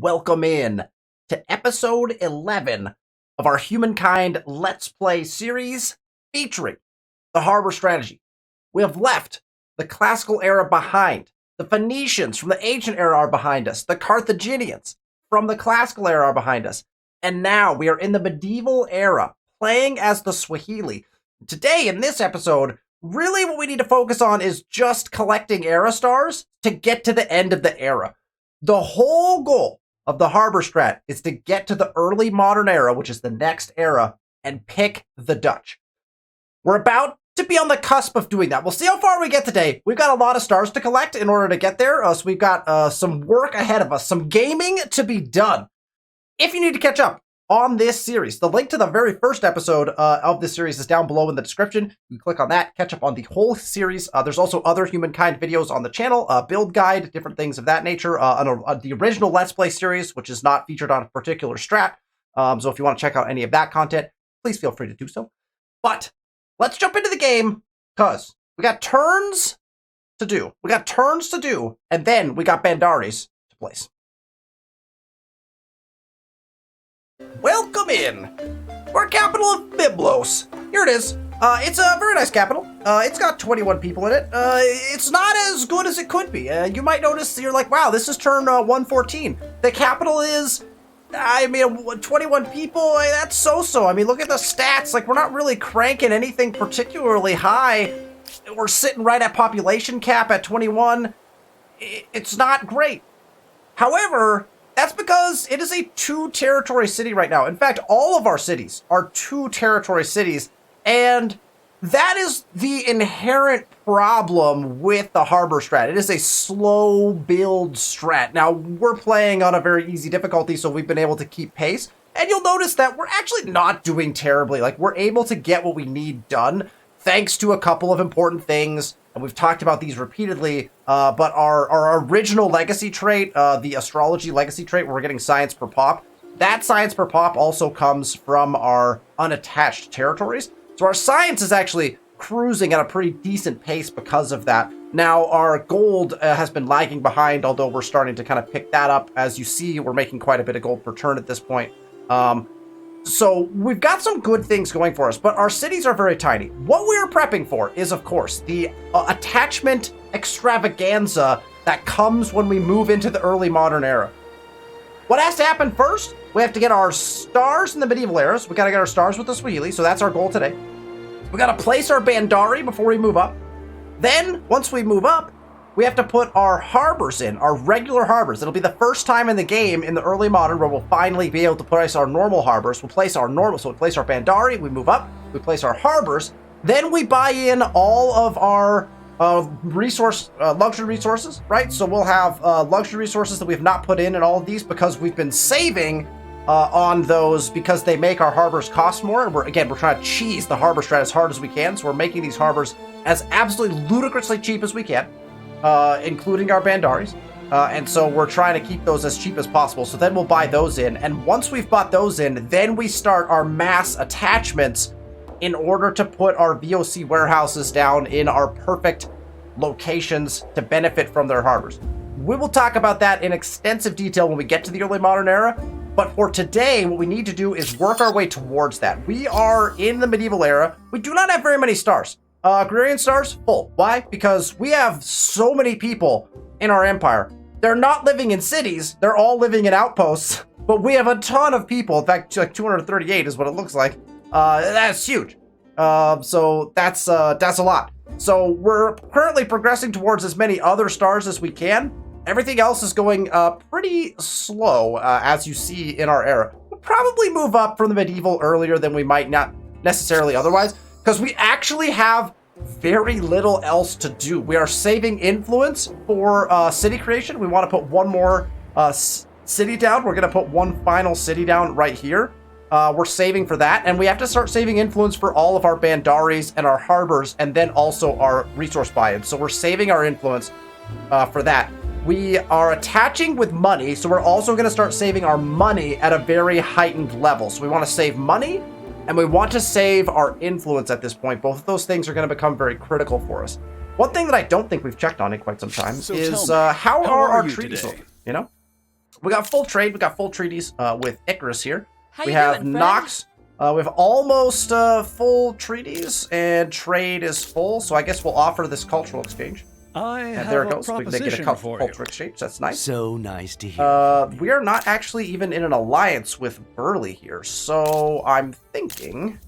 welcome in to episode 11 of our Humankind Let's Play series featuring the Harbor strategy. We have left the classical era behind. The Phoenicians from the ancient era are behind us. The Carthaginians from the classical era are behind us. And now we are in the medieval era, playing as the Swahili. Today, in this episode, really what we need to focus on is just collecting era stars to get to the end of the era. The whole goal of the Harbor Strat is to get to the early modern era, which is the next era, and pick the Dutch. We're about to be on the cusp of doing that. We'll see how far we get today. We've got a lot of stars to collect in order to get there, so we've got some work ahead of us, some gaming to be done. If you need to catch up on this series, the link to the very first episode of this series is down below in the description. You can click on that, catch up on the whole series. There's also other Humankind videos on the channel, build guide, different things of that nature. On the original Let's Play series, which is not featured on a particular strat. So if you want to check out any of that content, please feel free to do so. But let's jump into the game, because we got turns to do. And then we got Bandaris to place. Welcome in! We're capital of Byblos. Here it is. It's a very nice capital. It's got 21 people in it. It's not as good as it could be. You might notice, you're like, wow, this is turn 114. The capital is, 21 people, that's so-so. I mean, look at the stats. Like, we're not really cranking anything particularly high. We're sitting right at population cap at 21. It's not great. However, that's because it is a two-territory city right now. In fact, all of our cities are two-territory cities, and that is the inherent problem with the Harbor Strat. It is a slow build strat. Now, we're playing on a very easy difficulty, so we've been able to keep pace, and you'll notice that we're actually not doing terribly. Like, we're able to get what we need done thanks to a couple of important things. And we've talked about these repeatedly, but our original legacy trait, the astrology legacy trait, where we're getting science per pop, that science per pop also comes from our unattached territories. So our science is actually cruising at a pretty decent pace because of that. Now, our gold has been lagging behind, although we're starting to kind of pick that up. As you see, we're making quite a bit of gold per turn at this point. So we've got some good things going for us, but our cities are very tiny. What we're prepping for is, of course, the attachment extravaganza that comes when we move into the early modern era. What has to happen first? We have to get our stars in the medieval eras. We got to get our stars with the Swahili, so that's our goal today. We got to place our Bandari before we move up. Then, once we move up, we have to put our harbors in, our regular harbors. It'll be the first time in the game in the early modern where we'll finally be able to place our normal harbors. We'll place our normal, so we place our Bandari, we move up, we place our harbors, then we buy in all of our luxury resources, right? So we'll have luxury resources that we have not put in all of these because we've been saving on those because they make our harbors cost more. And we're trying to cheese the Harbor Strat as hard as we can. So we're making these harbors as absolutely ludicrously cheap as we can. Including our Bandaris. And so we're trying to keep those as cheap as possible. So then we'll buy those in. And once we've bought those in, then we start our mass attachments in order to put our VOC warehouses down in our perfect locations to benefit from their harbors. We will talk about that in extensive detail when we get to the early modern era. But for today, what we need to do is work our way towards that. We are in the medieval era. We do not have very many stars. Agrarian stars, full. Why? Because we have so many people in our empire. They're not living in cities. They're all living in outposts. But we have a ton of people. In fact, like 238 is what it looks like. That's huge. So that's a lot. So we're currently progressing towards as many other stars as we can. Everything else is going pretty slow, as you see in our era. We'll probably move up from the medieval earlier than we might not necessarily otherwise, because we actually have very little else to do. We are saving influence for city creation. We want to put one more city down. We're going to put one final city down right here. We're saving for that, and we have to start saving influence for all of our Bandaris and our harbors, and then also our resource buy-ins. So we're saving our influence for that. We are attaching with money, so we're also going to start saving our money at a very heightened level. So we want to save money, and we want to save our influence at this point. Both of those things are going to become very critical for us. One thing that I don't think we've checked on in quite some time is how are our treaties looking, you know? We got full trade. We got full treaties with Icarus here. How we you have doing, friend? Nox. We have almost full treaties, and trade is full. So I guess we'll offer this cultural exchange. And there it goes. We can get a cultural exchange. That's nice. So nice to hear. We are not actually even in an alliance with Burley here. So I'm thinking,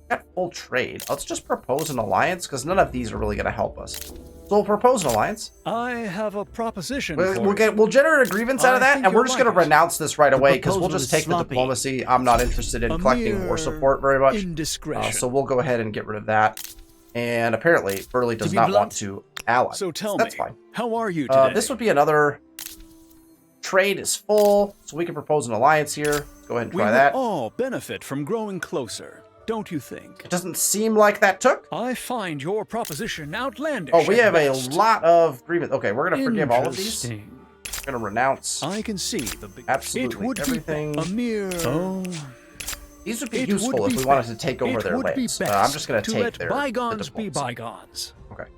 got full trade. Let's just propose an alliance because none of these are really going to help us. So we'll propose an alliance. I have a proposition. We'll generate a grievance out of that, and we're just going to renounce this right away because we'll just take the diplomacy. I'm not interested in collecting war support very much. So we'll go ahead and get rid of that. And apparently, Burley does not want to ally. So tell That's me, fine. how are you today? This would be another. Trade is full, so we can propose an alliance here. Let's go ahead and try that. We would all benefit from growing closer, don't you think? It doesn't seem like that took. I find your proposition outlandish. Oh, we have a best. lot of agreements. Okay, we're going to forgive all of these. We're going to renounce. I can see the big... Absolutely it would everything. Be a mere... Oh... These would be useful if we wanted to take over their lands. I'm just going to take their bygones be bygones. Okay.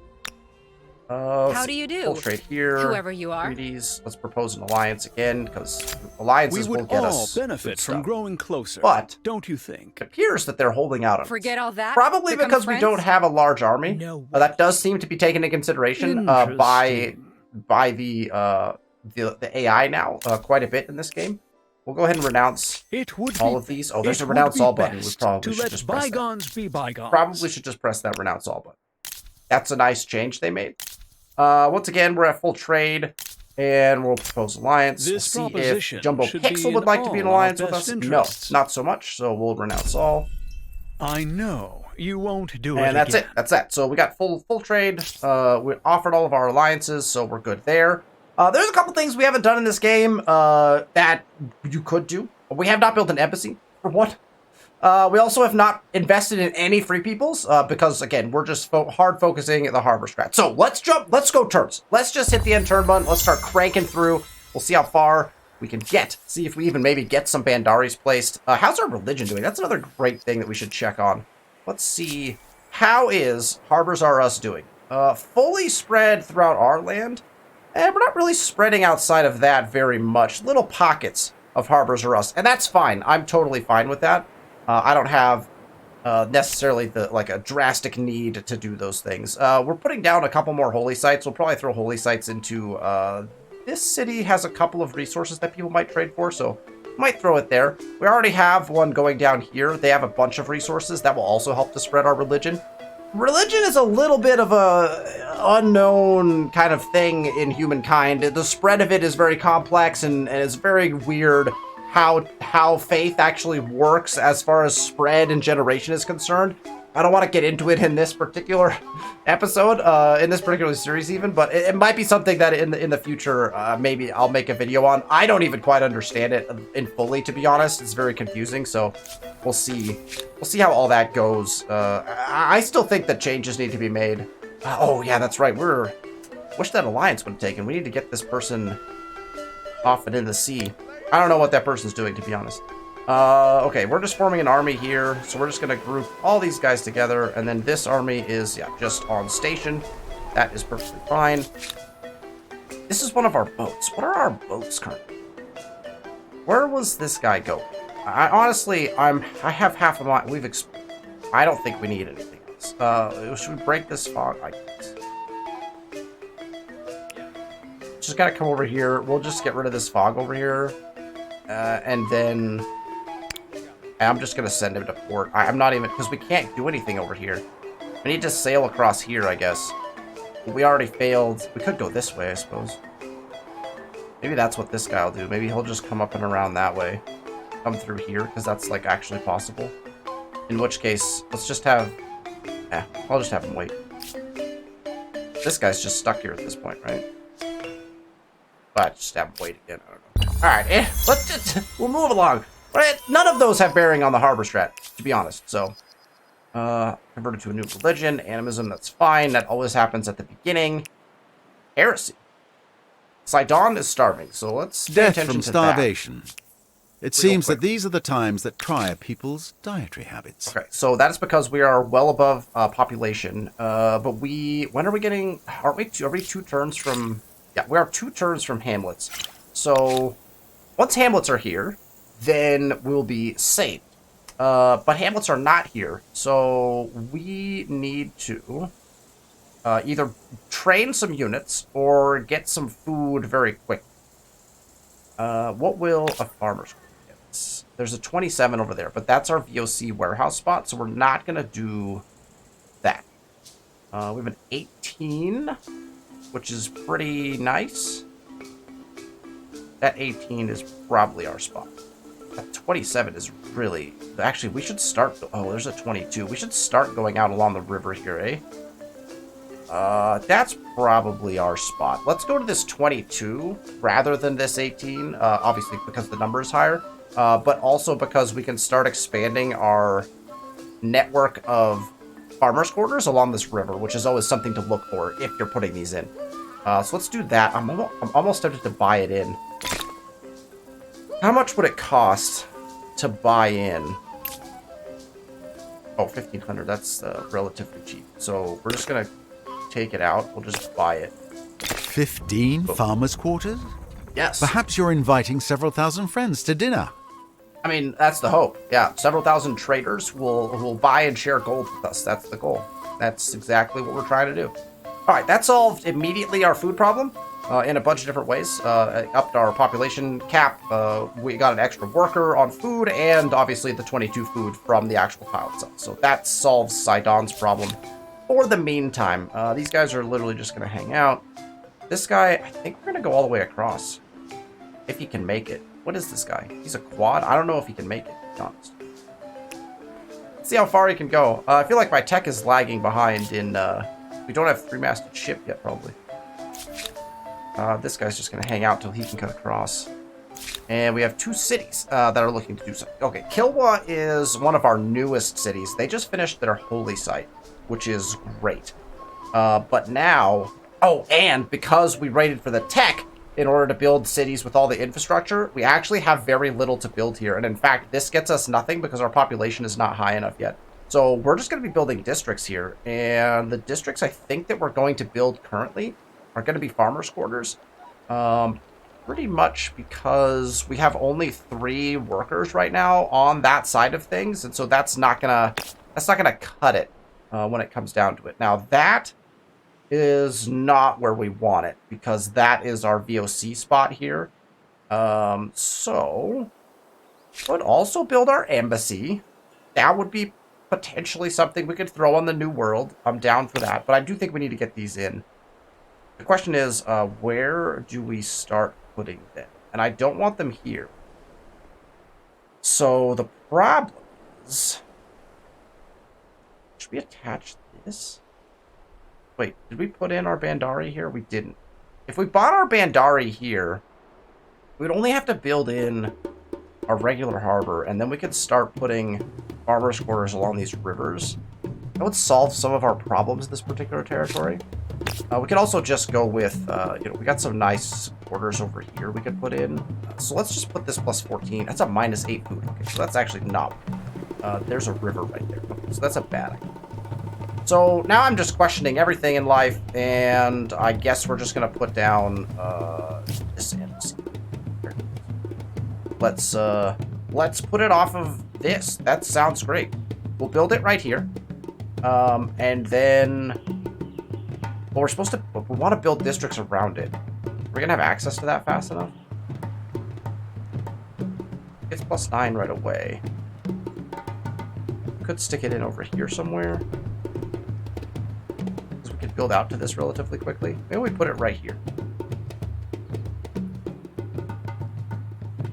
How do you do? Full trade here. Whoever you are. Treaties. Let's propose an alliance again, because alliances will get us. We would all benefit from growing closer. But don't you think? It appears that they're holding out on us. Forget all that. Probably Become because friends? we don't have a large army. No. That does seem to be taken into consideration by the AI now quite a bit in this game. We'll go ahead and renounce all of these. Oh, there's a renounce all button. We probably should just press that. Be bygones. Probably should just press that renounce all button. That's a nice change they made. Once again, we're at full trade, and we'll propose alliance. This we'll see if Jumbo should Pixel be would like to be in alliance with best us. interests. No, not so much. So we'll renounce all. I know you won't do it. And that's again. it. That's that. So we got full trade. We offered all of our alliances, so we're good there. There's a couple things we haven't done in this game that you could do. We have not built an embassy, for one. We also have not invested in any free peoples because, again, we're just hard focusing the Harbor Strat. So let's go turns. Let's just hit the end turn button. Let's start cranking through. We'll see how far we can get. See if we even maybe get some Bandaris placed. How's our religion doing? That's another great thing that we should check on. Let's see. How is Harbors R Us doing? Fully spread throughout our land. And we're not really spreading outside of that very much. Little pockets of Harbors R Us. And that's fine. I'm totally fine with that. I don't have necessarily a drastic need to do those things. We're putting down a couple more holy sites. We'll probably throw holy sites into this city has a couple of resources that people might trade for, so might throw it there. We already have one going down here. They have a bunch of resources that will also help to spread our religion. Religion is a little bit of a unknown kind of thing in Humankind. The spread of it is very complex and it's very weird how faith actually works as far as spread and generation is concerned. I don't want to get into it in this particular episode, in this particular series even, but it might be something that in the future maybe I'll make a video on. I don't even quite understand it in fully, to be honest. It's very confusing, so we'll see. We'll see how all that goes. I still think that changes need to be made. Oh yeah, that's right. Wish that alliance would have taken. We need to get this person off and in the sea. I don't know what that person's doing, to be honest. Okay, we're just forming an army here, so we're just going to group all these guys together, and then this army is, yeah, just on station. That is perfectly fine. This is one of our boats. What are our boats currently? Where was this guy go? Honestly, I have half of my... I don't think we need anything else. Should we break this fog? I guess. Just gotta come over here. We'll just get rid of this fog over here. And then I'm just going to send him to port. I'm not even, because we can't do anything over here. We need to sail across here, I guess. We already failed. We could go this way, I suppose. Maybe that's what this guy will do. Maybe he'll just come up and around that way. Come through here, because that's, like, actually possible. In which case, let's just have... Yeah, I'll just have him wait. This guy's just stuck here at this point, right? But just have him wait again. I don't know. Alright, let's just... We'll move along. But none of those have bearing on the Harbor Strat, to be honest. So, converted to a new religion. Animism, that's fine. That always happens at the beginning. Heresy. Sidon is starving, so let's pay attention from to starvation. That. It seems that these are the times that try a people's dietary habits. Okay, so that's because we are well above population. But when are we getting... Are we 2 turns from... Yeah, we are 2 turns from hamlets. So... Once hamlets are here, then we'll be safe. But hamlets are not here, so we need to either train some units or get some food very quick. What will a farmer's get? There's a 27 over there, but that's our VOC warehouse spot, so we're not going to do that. We have an 18, which is pretty nice. That 18 is probably our spot. That 27 is really... Actually, we should start... Oh, there's a 22. We should start going out along the river here, eh? That's probably our spot. Let's go to this 22 rather than this 18. Obviously, because the number is higher. But also because we can start expanding our network of farmers' quarters along this river, which is always something to look for if you're putting these in. So let's do that. I'm almost tempted to buy it in. How much would it cost to buy in? Oh, 1,500. That's relatively cheap. So we're just going to take it out. We'll just buy it. 15 farmers' quarters? Yes. Perhaps you're inviting several thousand friends to dinner. I mean, that's the hope. Yeah, several thousand traders will buy and share gold with us. That's the goal. That's exactly what we're trying to do. All right, that solved immediately our food problem in a bunch of different ways. Upped our population cap. We got an extra worker on food, and obviously the 22 food from the actual tile itself. So that solves Sidon's problem for the meantime. These guys are literally just going to hang out. This guy, I think we're going to go all the way across. If he can make it. What is this guy? He's a quad? I don't know if he can make it, to be honest. Let's see how far he can go. I feel like my tech is lagging behind in... we don't have 3-masted ship yet, probably. This guy's just going to hang out till he can cut across. And we have 2 cities that are looking to do something. Okay, Kilwa is one of our newest cities. They just finished their holy site, which is great. But now... Oh, and because we rated for the tech in order to build cities with all the infrastructure, we actually have very little to build here. And in fact, this gets us nothing because our population is not high enough yet. So we're just going to be building districts here. And the districts I think that we're going to build currently are going to be farmers' quarters. Pretty much because we have only 3 workers right now on that side of things. And so that's not gonna cut it when it comes down to it. Now that is not where we want it, because that is our VOC spot here. So could also build our embassy. That would be potentially something we could throw on the New World. I'm down for that, but I do think we need to get these in. The question is, where do we start putting them? And I don't want them here. So the problem is, should we attach this? Wait, did we put in our Bandari here? We didn't. If we bought our Bandari here, we'd only have to build in our regular harbor, and then we could start putting farmers' quarters along these rivers. That would solve some of our problems in this particular territory. We could also just go with, we got some nice quarters over here we could put in. So let's just put this plus 14. That's a -8 food. Okay, so that's actually not. There's a river right there. Okay, so that's a bad idea. So now I'm just questioning everything in life, and I guess we're just going to put down this embassy. Let's put it off of this. That sounds great. We'll build it right here. And then... Well, we're supposed to... We want to build districts around it. We're going to have access to that fast enough? It's +9 right away. Could stick it in over here somewhere. Could build out to this relatively quickly. Maybe we put it right here.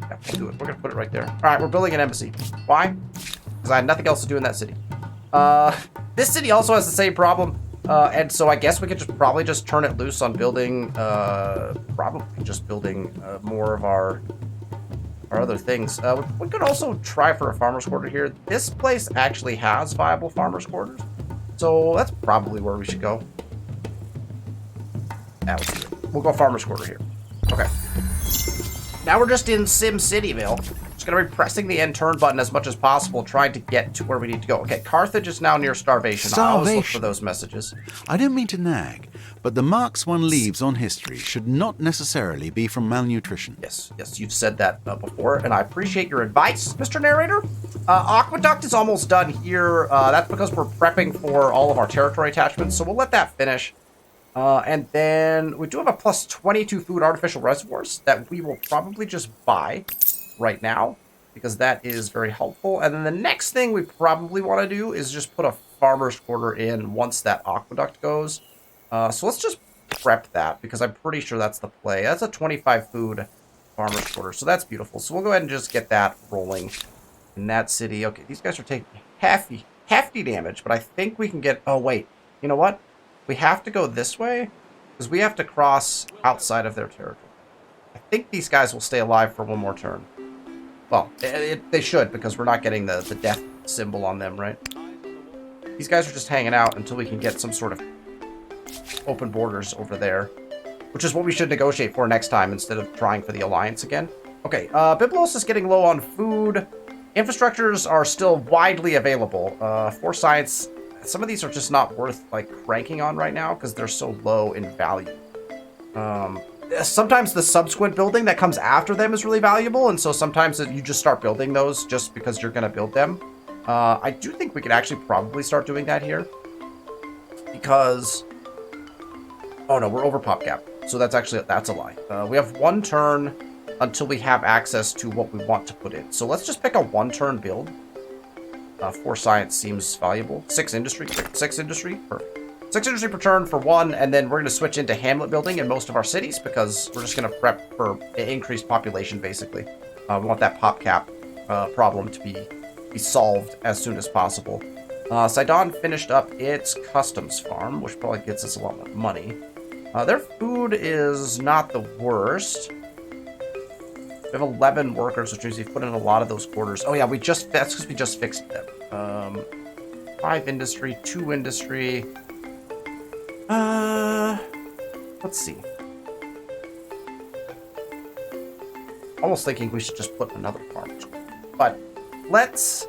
Yeah, we'll do it. We're going to put it right there. All right, we're building an embassy. Why? Because I had nothing else to do in that city. This city also has the same problem. And so I guess we could probably just turn it loose on building, more of our other things. We could also try for a farmer's quarter here. This place actually has viable farmer's quarters. So that's probably where we should go. Yeah, let's do it. We'll go farmer's quarter here. Okay. Now we're just in Sim Cityville. Just going to be pressing the end turn button as much as possible, trying to get to where we need to go. Okay, Carthage is now near starvation. I always look for those messages. I don't mean to nag, but the marks one leaves on history should not necessarily be from malnutrition. Yes, you've said that before, and I appreciate your advice, Mr. Narrator. Aqueduct is almost done here. That's because we're prepping for all of our territory attachments, so we'll let that finish. And then we do have a plus 22 food artificial reservoirs that we will probably just buy right now, because that is very helpful. And then the next thing we probably want to do is just put a farmer's quarter in once that aqueduct goes. So let's just prep that, because I'm pretty sure that's the play. That's a 25 food farmer's quarter, so that's beautiful. So we'll go ahead and just get that rolling in that city. Okay, these guys are taking hefty damage, but I think we can get... Oh, wait. You know what? We have to go this way, because we have to cross outside of their territory. I think these guys will stay alive for one more turn. Well, they should, because we're not getting the death symbol on them, right? These guys are just hanging out until we can get some sort of open borders over there, which is what we should negotiate for next time instead of trying for the alliance again. Okay, Byblos is getting low on food. Infrastructures are still widely available. For science, some of these are just not worth, like, cranking on right now because they're so low in value. Sometimes the subsequent building that comes after them is really valuable, and so sometimes you just start building those just because you're going to build them. I do think we could actually probably start doing that here, because... Oh no, we're over pop cap, so that's a lie. We have one turn until we have access to what we want to put in. So let's just pick a one-turn build. 4 science seems valuable. 6 industry, perfect. 6 industry per turn for 1, and then we're going to switch into hamlet building in most of our cities because we're just going to prep for increased population, basically. We want that pop cap problem to be solved as soon as possible. Sidon finished up its customs farm, which probably gets us a lot more money. Their food is not the worst. We have 11 workers, which means we've put in a lot of those quarters. Oh yeah, that's because we just fixed them. 5 industry, 2 industry. Let's see. Almost thinking we should just put another farm. But let's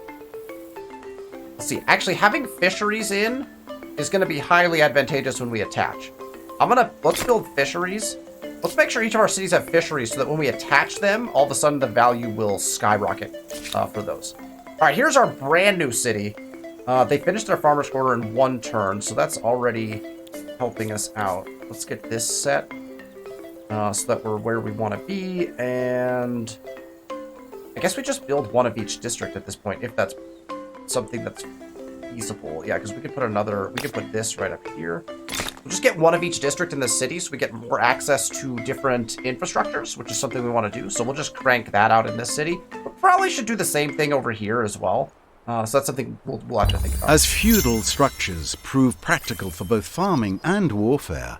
see. Actually, having fisheries in is going to be highly advantageous when we attach. Let's build fisheries. Let's make sure each of our cities have fisheries so that when we attach them, all of a sudden the value will skyrocket for those. All right, here's our brand new city. They finished their farmer's quarter in 1 turn, so that's already helping us out. Let's get this set so that we're where we want to be, and I guess we just build 1 of each district at this point, if that's something that's feasible. Yeah, because we could put this right up here. We'll just get 1 of each district in the city so we get more access to different infrastructures, which is something we want to do. So we'll just crank that out in this city. We probably should do the same thing over here as well. So that's something we'll have to think about. As feudal structures prove practical for both farming and warfare,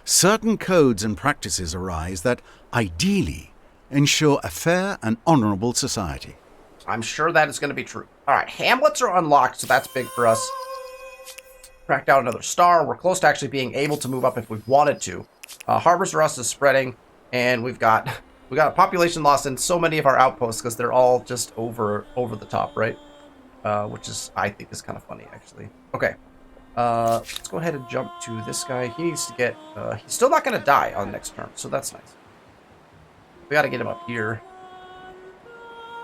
certain codes and practices arise that, ideally, ensure a fair and honorable society. I'm sure that is going to be true. All right, hamlets are unlocked, so that's big for us. Cracked out another star. We're close to actually being able to move up if we wanted to. Harbor Strat is spreading, and we got a population loss in so many of our outposts because they're all just over the top, right? Which I think is kind of funny, actually. Okay, let's go ahead and jump to this guy. He needs to get... he's still not going to die on the next turn, so that's nice. We got to get him up here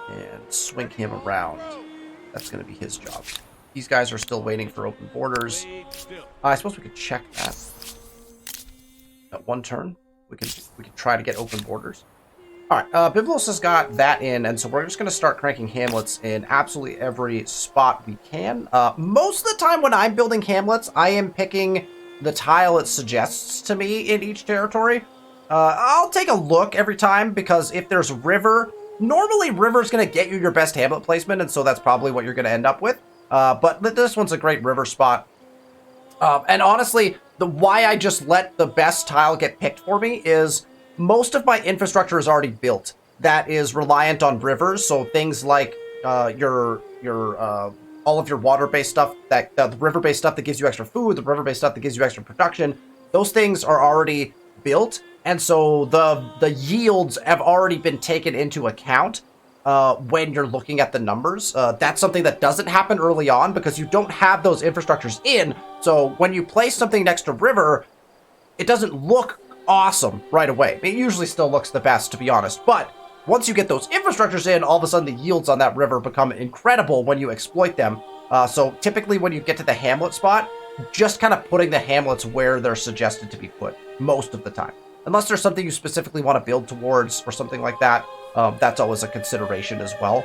and swing him around. That's going to be his job. These guys are still waiting for open borders. I suppose we could check that. At 1 turn, we could try to get open borders. All right, Byblos has got that in, and so we're just going to start cranking hamlets in absolutely every spot we can. Most of the time when I'm building hamlets, I am picking the tile it suggests to me in each territory. I'll take a look every time, because if there's river, normally river's going to get you your best hamlet placement, and so that's probably what you're going to end up with. But this one's a great river spot. And honestly, why I just let the best tile get picked for me is most of my infrastructure is already built that is reliant on rivers. So things like all of your water-based stuff, the river-based stuff that gives you extra food, the river-based stuff that gives you extra production, those things are already built. And so the yields have already been taken into account when you're looking at the numbers. That's something that doesn't happen early on because you don't have those infrastructures in. So when you place something next to river, it doesn't look awesome right away. It usually still looks the best, to be honest. But once you get those infrastructures in, all of a sudden the yields on that river become incredible when you exploit them. So typically when you get to the hamlet spot, just kind of putting the hamlets where they're suggested to be put most of the time. Unless there's something you specifically want to build towards or something like that, that's always a consideration as well.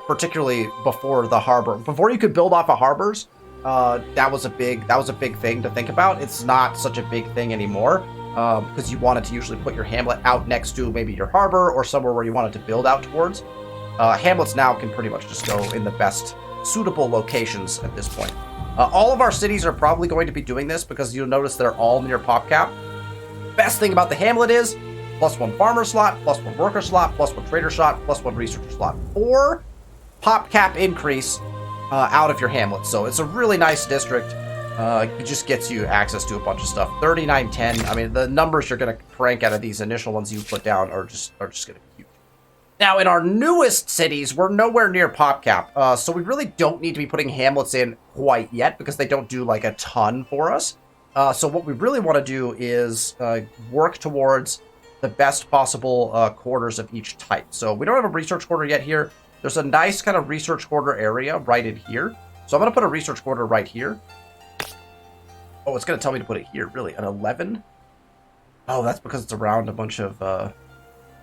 Particularly before the harbor. Before you could build off of harbors, that was a big thing to think about. It's not such a big thing anymore because you wanted to usually put your hamlet out next to maybe your harbor or somewhere where you wanted to build out towards. Hamlets now can pretty much just go in the best suitable locations at this point. All of our cities are probably going to be doing this because you'll notice they're all near pop cap. Best thing about the hamlet is +1 farmer slot, +1 worker slot, +1 trader slot, +1 researcher slot. 4 pop cap increase out of your hamlet. So it's a really nice district. It just gets you access to a bunch of stuff. 3910. I mean, the numbers you're going to crank out of these initial ones you put down are just going to be huge. Now, in our newest cities, we're nowhere near pop cap, so we really don't need to be putting hamlets in quite yet because they don't do like a ton for us. So what we really want to do is work towards the best possible quarters of each type. So we don't have a research quarter yet here. There's a nice kind of research quarter area right in here. So I'm going to put a research quarter right here. Oh, it's going to tell me to put it here, really. An 11? Oh, that's because it's around a bunch of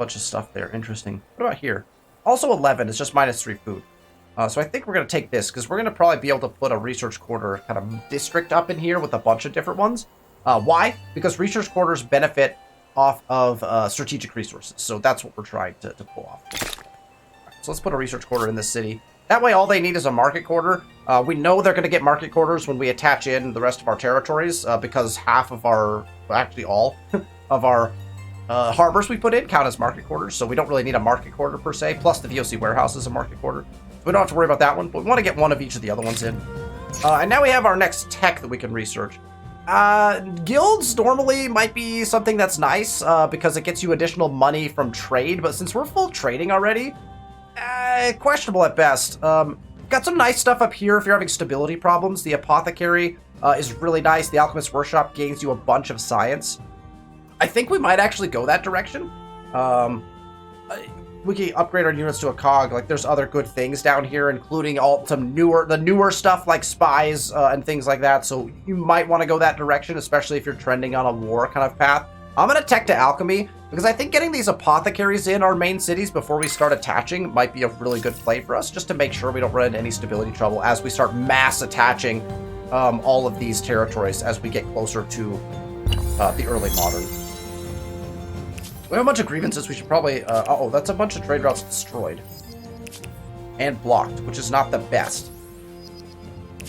stuff there. Interesting. What about here? Also 11 is just -3 food. So I think we're going to take this because we're going to probably be able to put a research quarter kind of district up in here with a bunch of different ones. Why? Because research quarters benefit off of strategic resources. So that's what we're trying to pull off. Right, so let's put a research quarter in this city. That way all they need is a market quarter. We know they're going to get market quarters when we attach in the rest of our territories because half of our, well, actually all of our harbors we put in count as market quarters. So we don't really need a market quarter per se. Plus the VOC warehouse is a market quarter. We don't have to worry about that one, but we want to get one of each of the other ones in. And now we have our next tech that we can research. Guilds normally might be something that's nice because it gets you additional money from trade, but since we're full trading already, questionable at best. Got some nice stuff up here if you're having stability problems. The apothecary is really nice. The alchemist's workshop gains you a bunch of science. I think we might actually go that direction. We can upgrade our units to a cog. Like, there's other good things down here, including the newer stuff like spies and things like that. So you might want to go that direction, especially if you're trending on a war kind of path. I'm going to tech to alchemy because I think getting these apothecaries in our main cities before we start attaching might be a really good play for us, just to make sure we don't run into any stability trouble as we start mass attaching all of these territories as we get closer to the early modern. We have a bunch of grievances. We should probably... oh, that's a bunch of trade routes destroyed. And blocked, which is not the best.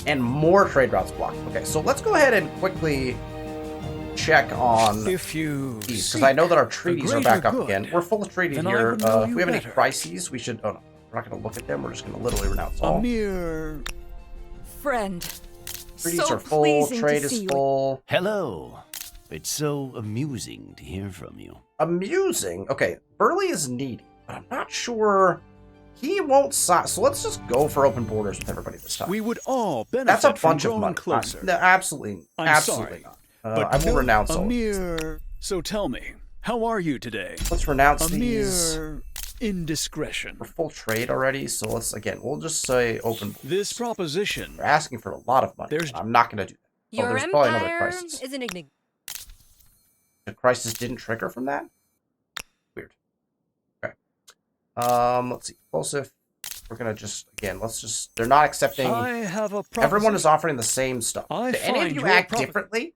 And more trade routes blocked. Okay, so let's go ahead and quickly check on these, because I know that our treaties are back up again. We're full of treaty here. If we have any crises, we should... Oh, no. We're not going to look at them. We're just going to literally renounce all. A mere friend. Treaties So are full. pleasing Trade to is see you. full. Hello. It's so amusing to hear from you. Amusing. Okay, Burley is needy, but I'm not sure he won't sign. So let's just go for open borders with everybody this time. We would all benefit That's a from bunch of growing money. closer. No, absolutely, I'm absolutely sorry, not. but I will no, renounce a all. mere... So tell me, how are you today? Let's renounce A these. mere indiscretion. We're full trade already, so let's we'll just say open. Borders. This proposition. We're asking for a lot of money. There's- I'm not going to do that. Your there's probably another empire crisis. is enigmatic. The crisis didn't trigger from that? Weird. Okay. Let's see. Explosive. We're gonna just, again, they're not accepting. I have a proposition. Everyone is offering the same stuff. I Do any of find you your act propo- differently?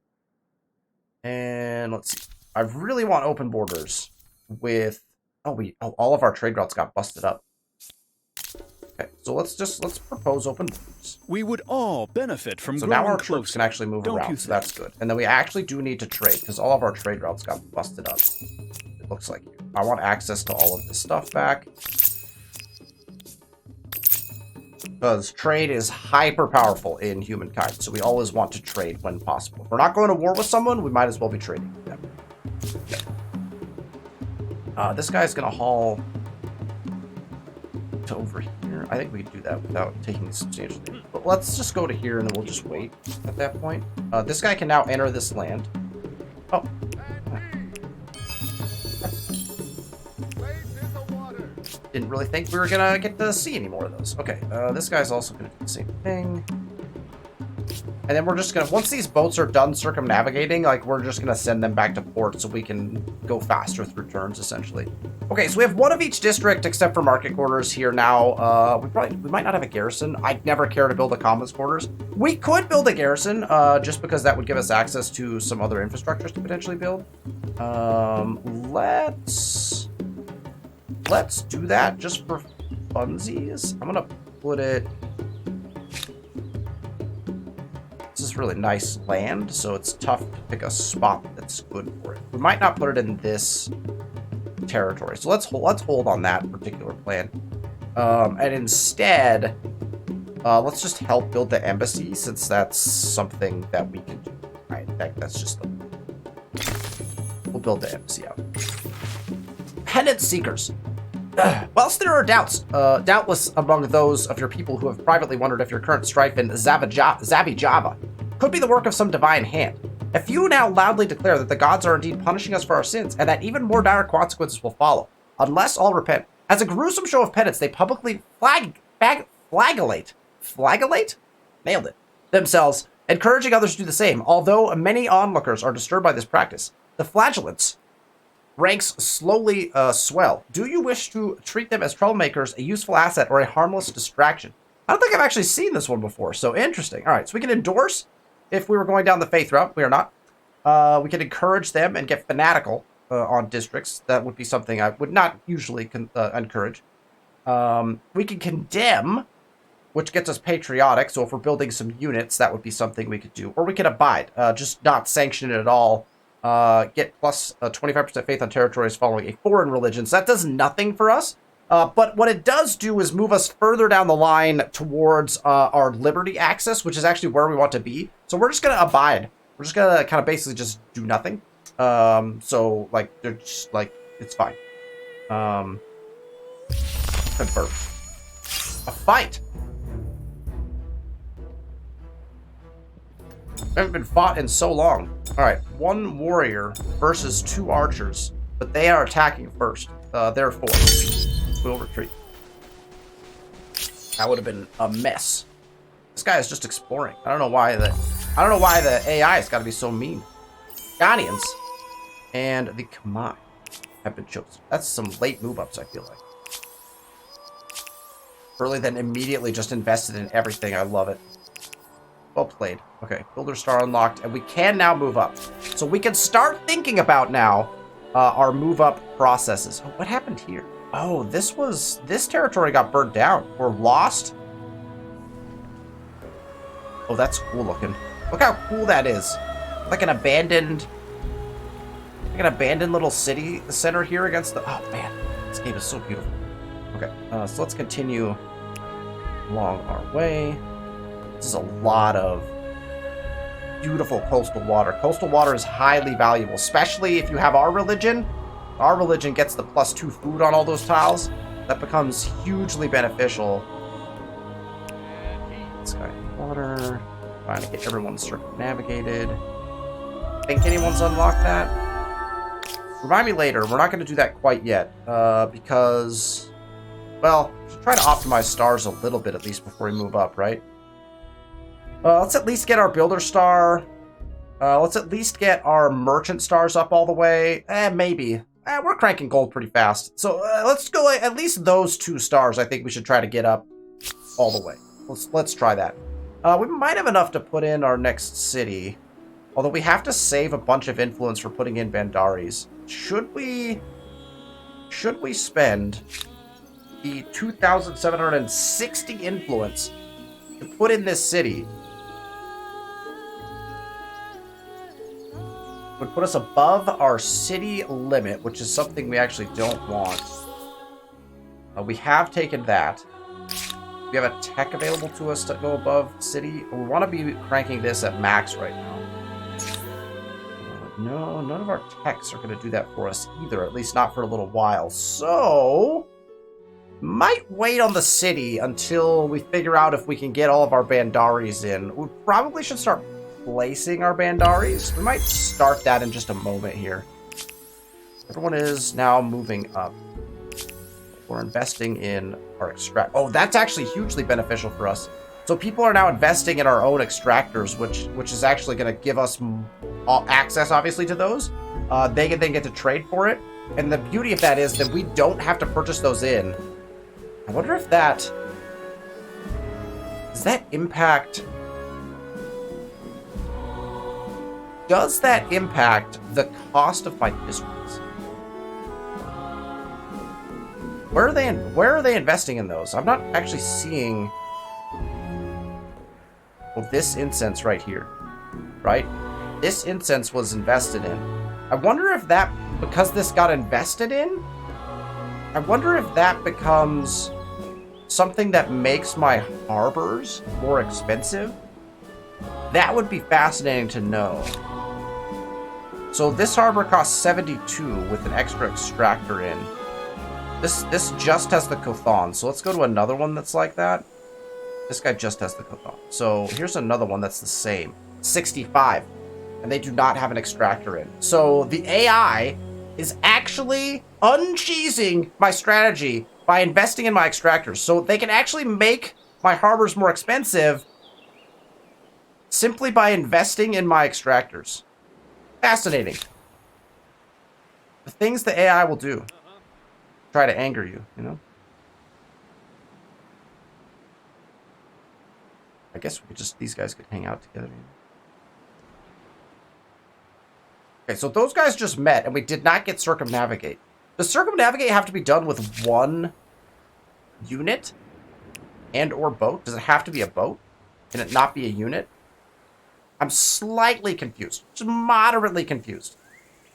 And let's see. I really want open borders with, all of our trade routes got busted up. Okay, so let's propose open borders. We would all benefit from So growing now our closer. troops can actually move Don't you around, so that's good. And then we actually do need to trade, because all of our trade routes got busted up. It looks like. I want access to all of this stuff back. Because trade is hyper powerful in Humankind, so we always want to trade when possible. If we're not going to war with someone, we might as well be trading with them. This guy's going to haul to over here. I think we can do that without taking substantial damage. But let's just go to here and then we'll just wait at that point. This guy can now enter this land. Oh. Didn't really think we were gonna get to see any more of those. Okay, this guy's also gonna do the same thing. And then we're just gonna, once these boats are done circumnavigating, like, we're just gonna send them back to port so we can go faster through turns, essentially. Okay, so we have one of each district except for market quarters here now. We might not have a garrison. I'd never care to build a commons quarters. We could build a garrison, just because that would give us access to some other infrastructures to potentially build. Let's do that just for funsies. I'm gonna put it. This is really nice land, so it's tough to pick a spot that's good for it. We might not put it in this territory, so let's hold on that particular plan. And instead, let's just help build the embassy, since that's something that we can do. Right, that's just we'll build the embassy out. Penance seekers. Whilst there are doubts, doubtless among those of your people who have privately wondered if your current strife in Zavi Java could be the work of some divine hand, a few now loudly declare that the gods are indeed punishing us for our sins, and that even more dire consequences will follow, unless all repent. As a gruesome show of penance, they publicly flagellate? Nailed it. Themselves, encouraging others to do the same. Although many onlookers are disturbed by this practice, the flagellants ranks slowly swell. Do you wish to treat them as troublemakers, a useful asset, or a harmless distraction? I don't think I've actually seen this one before, so interesting. All right, so we can endorse if we were going down the faith route. We are not. We can encourage them and get fanatical on districts. That would be something I would not usually encourage. We can condemn, which gets us patriotic, so if we're building some units, that would be something we could do. Or we can abide, just not sanction it at all. Get plus 25% faith on territories following a foreign religion. So that does nothing for us. But what it does do is move us further down the line towards our liberty axis, which is actually where we want to be. So we're just going to abide. We're just going to kind of basically just do nothing. So, like, they're just, like, it's fine. Confirm. A fight. Haven't been fought in so long. Alright, one warrior versus two archers, but they are attacking first. Therefore, we'll retreat. That would have been a mess. This guy is just exploring. I don't know why the AI has got to be so mean. Ghanaians and the Khmer have been chosen. That's some late move-ups, I feel like. Early, then immediately just invested in everything. I love it. Well played. Okay, Builder Star unlocked, and we can now move up. So we can start thinking about now our move-up processes. Oh, what happened here? Oh, this territory got burnt down or lost. Oh, that's cool looking. Look how cool that is. Like an abandoned little city center here against the. Oh man, this game is so beautiful. Okay, so let's continue along our way. This is a lot of beautiful coastal water. Coastal water is highly valuable, especially if you have our religion. Our religion gets the +2 food on all those tiles. That becomes hugely beneficial. This guy, water. Trying to get everyone circumnavigated. Think anyone's unlocked that? Remind me later. We're not going to do that quite yet. Because, well, should try to optimize stars a little bit at least before we move up, right? Let's at least get our Builder Star. Let's at least get our Merchant Stars up all the way. Maybe. We're cranking gold pretty fast. So let's go at least those 2 stars. I think we should try to get up all the way. Let's try that. We might have enough to put in our next city. Although we have to save a bunch of influence for putting in Bandaris. Should we spend the 2,760 influence to put in this city? Would put us above our city limit, which is something we actually don't want. We have taken that. We have a tech available to us to go above city. We want to be cranking this at max right now. No, none of our techs are going to do that for us either, at least not for a little while. So, might wait on the city until we figure out if we can get all of our Bandaris in. We probably should start placing our Bandaris. We might start that in just a moment here. Everyone is now moving up. We're investing in our extract. Oh, that's actually hugely beneficial for us. So people are now investing in our own extractors, which is actually going to give us access, obviously, to those. They can then get to trade for it. And the beauty of that is that we don't have to purchase those in. I wonder if that... Does that impact... Does that impact the cost of my districts? Where are they investing in those? I'm not actually seeing... Well, this incense right here, right? This incense was invested in. I wonder if that, because this got invested in, I wonder if that becomes something that makes my harbors more expensive. That would be fascinating to know. So this harbor costs 72 with an extra extractor in. This just has the Kothon, so let's go to another one that's like that. This guy just has the Kothon. So here's another one that's the same. 65. And they do not have an extractor in. So the AI is actually uncheesing my strategy by investing in my extractors. So they can actually make my harbors more expensive simply by investing in my extractors. Fascinating. The things the AI will do. Try to anger you, you know? I guess we could just, these guys could hang out together. Okay, so those guys just met, and we did not get circumnavigate. Does circumnavigate have to be done with one unit and or boat? Does it have to be a boat? Can it not be a unit? I'm slightly confused. Just moderately confused.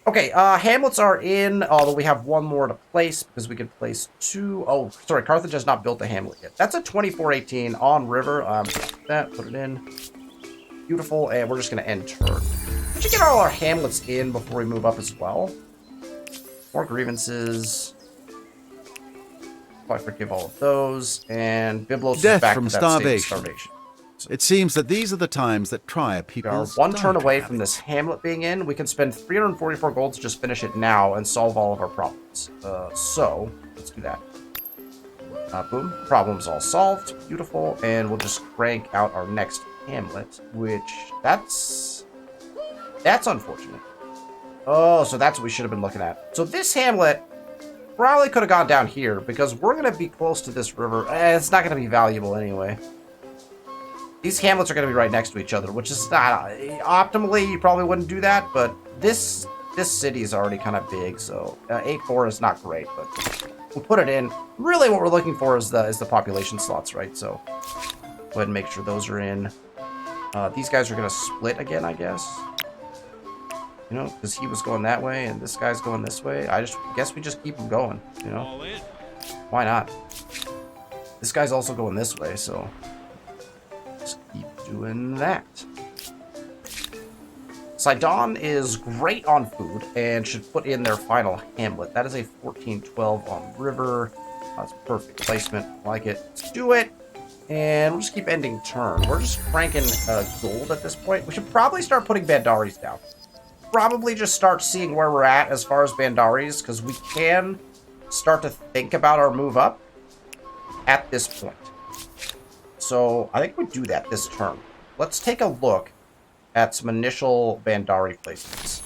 Okay, hamlets are in, although we have one more to place, because we can place two. Oh, sorry, Carthage has not built a hamlet yet. That's a 2418 on river. Put it in. Beautiful, and we're just going to end turn. We should get all our hamlets in before we move up as well. More grievances. Probably forgive all of those, and Byblos is Death back from to that state of starvation. starvation. It seems that these are the times that try a We are people's one turn away dietary from this hamlet being in. We can spend 344 gold to just finish it now and solve all of our problems. So, let's do that. Boom. Problem's all solved. Beautiful. And we'll just crank out our next hamlet, which, that's unfortunate. Oh, so that's what we should have been looking at. So this hamlet probably could have gone down here, because we're going to be close to this river. It's not going to be valuable anyway. These hamlets are going to be right next to each other, which is not... optimally, you probably wouldn't do that, but this city is already kind of big, so 8-4 is not great, but we'll put it in. Really, what we're looking for is the population slots, right? So go ahead and make sure those are in. These guys are going to split again, I guess. You know, because he was going that way, and this guy's going this way. I guess we just keep them going, you know? Why not? This guy's also going this way, so... just keep doing that. Sidon is great on food and should put in their final hamlet. That is a 1412 on river. That's perfect placement. I like it. Let's do it. And we'll just keep ending turn. We're just cranking gold at this point. We should probably start putting Bandaris down. Probably just start seeing where we're at as far as Bandaris, because we can start to think about our move up at this point. So I think we do that this turn. Let's take a look at some initial Bandari placements.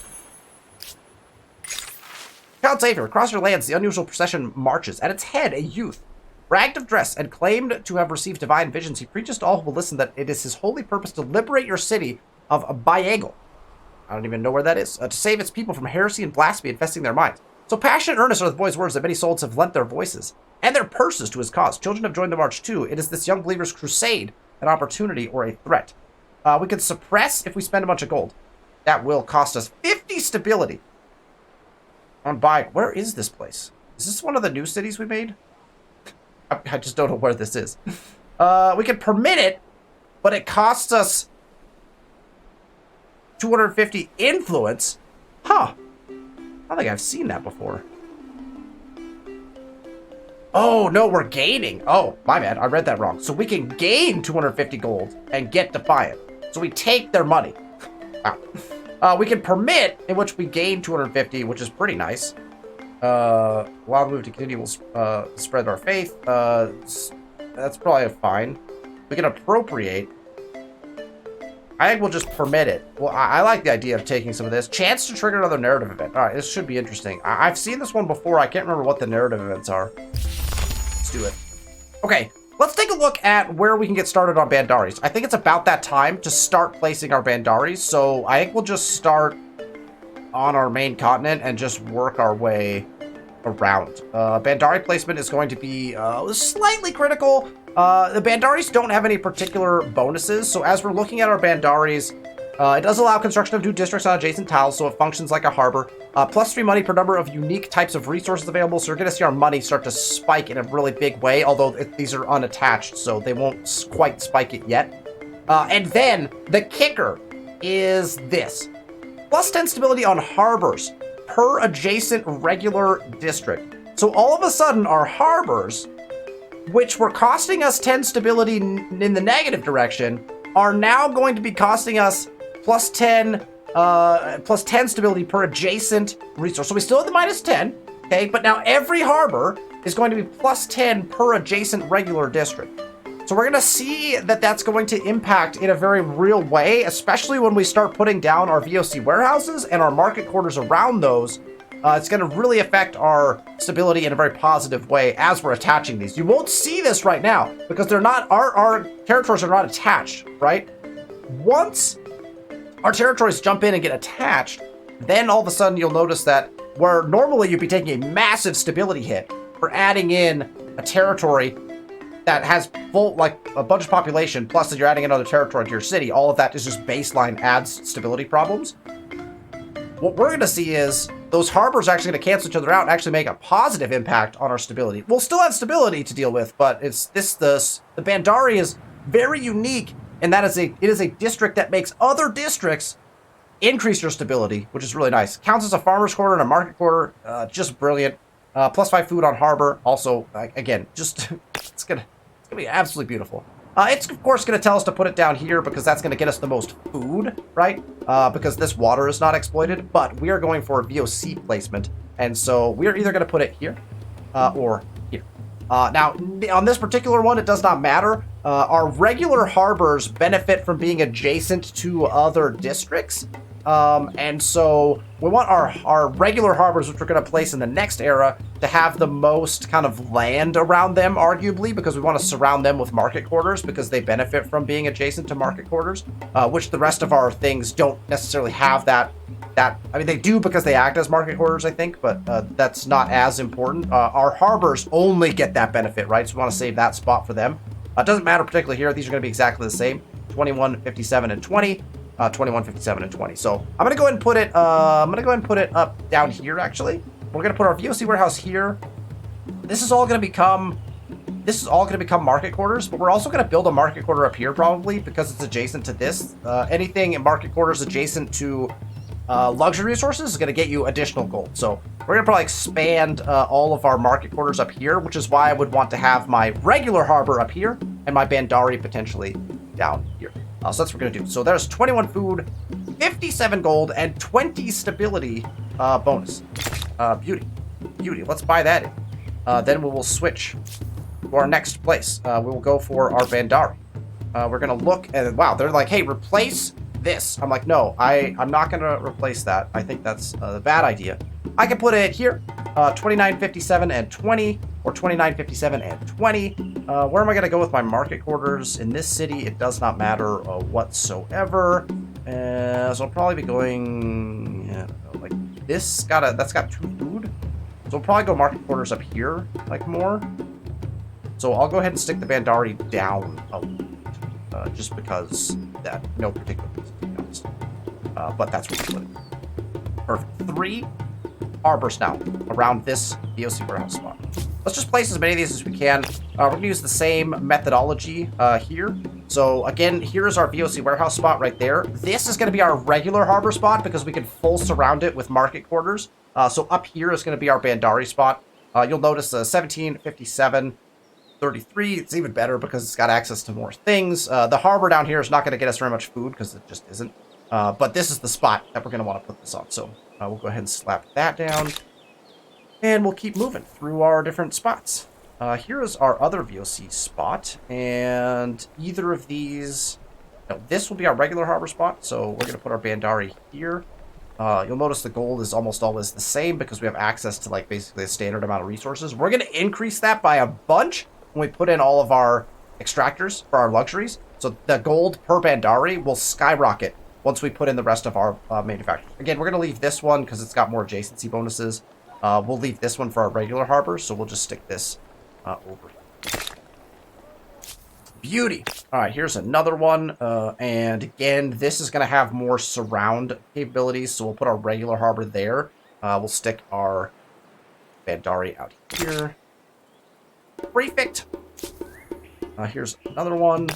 Count Xavier, across your lands, the unusual procession marches. At its head, a youth, ragged of dress and claimed to have received divine visions. He preaches to all who will listen that it is his holy purpose to liberate your city of Bayegal. I don't even know where that is. To save its people from heresy and blasphemy infesting their minds. So passionate and earnest are the boy's words that many souls have lent their voices and their purses to his cause. Children have joined the march too. It is this young believer's crusade, an opportunity or a threat. We can suppress if we spend a bunch of gold. That will cost us 50 stability. On buy. Where is this place? Is this one of the new cities we made? I just don't know where this is. We can permit it, but it costs us 250 influence. Huh. I don't think I've seen that before. Oh, no, we're gaining. Oh, my bad. I read that wrong. So we can gain 250 gold and get Defiant. So we take their money. Wow. We can permit, in which we gain 250, which is pretty nice. Allow the move to continue will spread our faith. That's probably fine. We can appropriate. I think we'll just permit it. Well, I like the idea of taking some of this. Chance to trigger another narrative event. All right, this should be interesting. I've seen this one before. I can't remember what the narrative events are. Let's do it. Okay, let's take a look at where we can get started on Bandaris. I think it's about that time to start placing our Bandaris. So I think we'll just start on our main continent and just work our way around. Bandari placement is going to be slightly critical. The Bandaris don't have any particular bonuses, so as we're looking at our Bandaris, it does allow construction of new districts on adjacent tiles, so it functions like a harbor. +3 money per number of unique types of resources available, so you're going to see our money start to spike in a really big way, although these are unattached, so they won't quite spike it yet. And then, the kicker is this. +10 stability on harbors per adjacent regular district. So all of a sudden, our harbors, which were costing us 10 stability in the negative direction, are now going to be costing us +10 stability per adjacent resource. So we still have the -10, okay? But now every harbor is going to be +10 per adjacent regular district. So we're going to see that that's going to impact in a very real way, especially when we start putting down our VOC warehouses and our market quarters around those. It's going to really affect our stability in a very positive way as we're attaching these. You won't see this right now because they're not, our territories are not attached, right? Once our territories jump in and get attached, then all of a sudden you'll notice that where normally you'd be taking a massive stability hit for adding in a territory that has full, like, a bunch of population, plus that you're adding another territory to your city, all of that is just baseline adds stability problems. What we're going to see is those harbors are actually going to cancel each other out and actually make a positive impact on our stability. We'll still have stability to deal with, but the Bandari is very unique in that it is a district that makes other districts increase your stability, which is really nice. Counts as a farmer's quarter and a market quarter, just brilliant. +5 food on harbor, also, again, just, it's gonna be absolutely beautiful. It's, of course, going to tell us to put it down here because that's going to get us the most food, right? Because this water is not exploited, but we are going for a VOC placement. And so we are either going to put it here or here. Now, on this particular one, it does not matter. Our regular harbors benefit from being adjacent to other districts. And so we want our regular harbors, which we're going to place in the next era, to have the most kind of land around them, arguably, because we want to surround them with market quarters because they benefit from being adjacent to market quarters, which the rest of our things don't necessarily have that. I mean, they do because they act as market quarters, I think, but that's not as important. Our harbors only get that benefit, right? So we want to save that spot for them. It doesn't matter particularly here. These are going to be exactly the same. 21, 57, and 20. 21, 57, and 20. So I'm gonna go ahead and put it. Up down here. Actually, we're gonna put our VOC warehouse here. This is all gonna become market quarters. But we're also gonna build a market quarter up here probably because it's adjacent to this. Anything in market quarters adjacent to luxury resources is gonna get you additional gold. So we're gonna probably expand all of our market quarters up here, which is why I would want to have my regular harbor up here and my Bandari potentially down here. So that's what we're going to do. So there's 21 food, 57 gold, and 20 stability bonus. Beauty. Let's buy that in. Then we will switch to our next place. We will go for our Bandari. We're going to look, and wow, they're like, hey, replace this. I'm like, no, I'm not going to replace that. I think that's a bad idea. I can put it here, 29, 57, and 20, or 29, 57, and 20. Where am I going to go with my market quarters? In this city, it does not matter whatsoever. So I'll probably be going, like this. That's got 2 food. So we'll probably go market quarters up here, like more. So I'll go ahead and stick the Bandari down a little, just because that, no particular reason, to be honest. But that's what we're putting. Perfect. 3 harbors now around this VOC warehouse spot. Let's just place as many of these as we can. We're going to use the same methodology here. So again, here's our VOC warehouse spot right there. This is going to be our regular harbor spot because we can full surround it with market quarters. So up here is going to be our Bandari spot. You'll notice 17, 57, 33. It's even better because it's got access to more things. The harbor down here is not going to get us very much food because it just isn't. But this is the spot that we're going to want to put this on. So we'll go ahead and slap that down. And we'll keep moving through our different spots. Here is our other VOC spot. And either of these... No, this will be our regular harbor spot. So we're going to put our Bandari here. You'll notice the gold is almost always the same because we have access to like basically a standard amount of resources. We're going to increase that by a bunch when we put in all of our extractors for our luxuries. So the gold per Bandari will skyrocket once we put in the rest of our manufacturers. Again, we're going to leave this one because it's got more adjacency bonuses. We'll leave this one for our regular harbor, so we'll just stick this over here. Beauty. All right, here's another one. And again, this is going to have more surround capabilities, so we'll put our regular harbor there. We'll stick our Bandari out here. Perfect. Here's another one.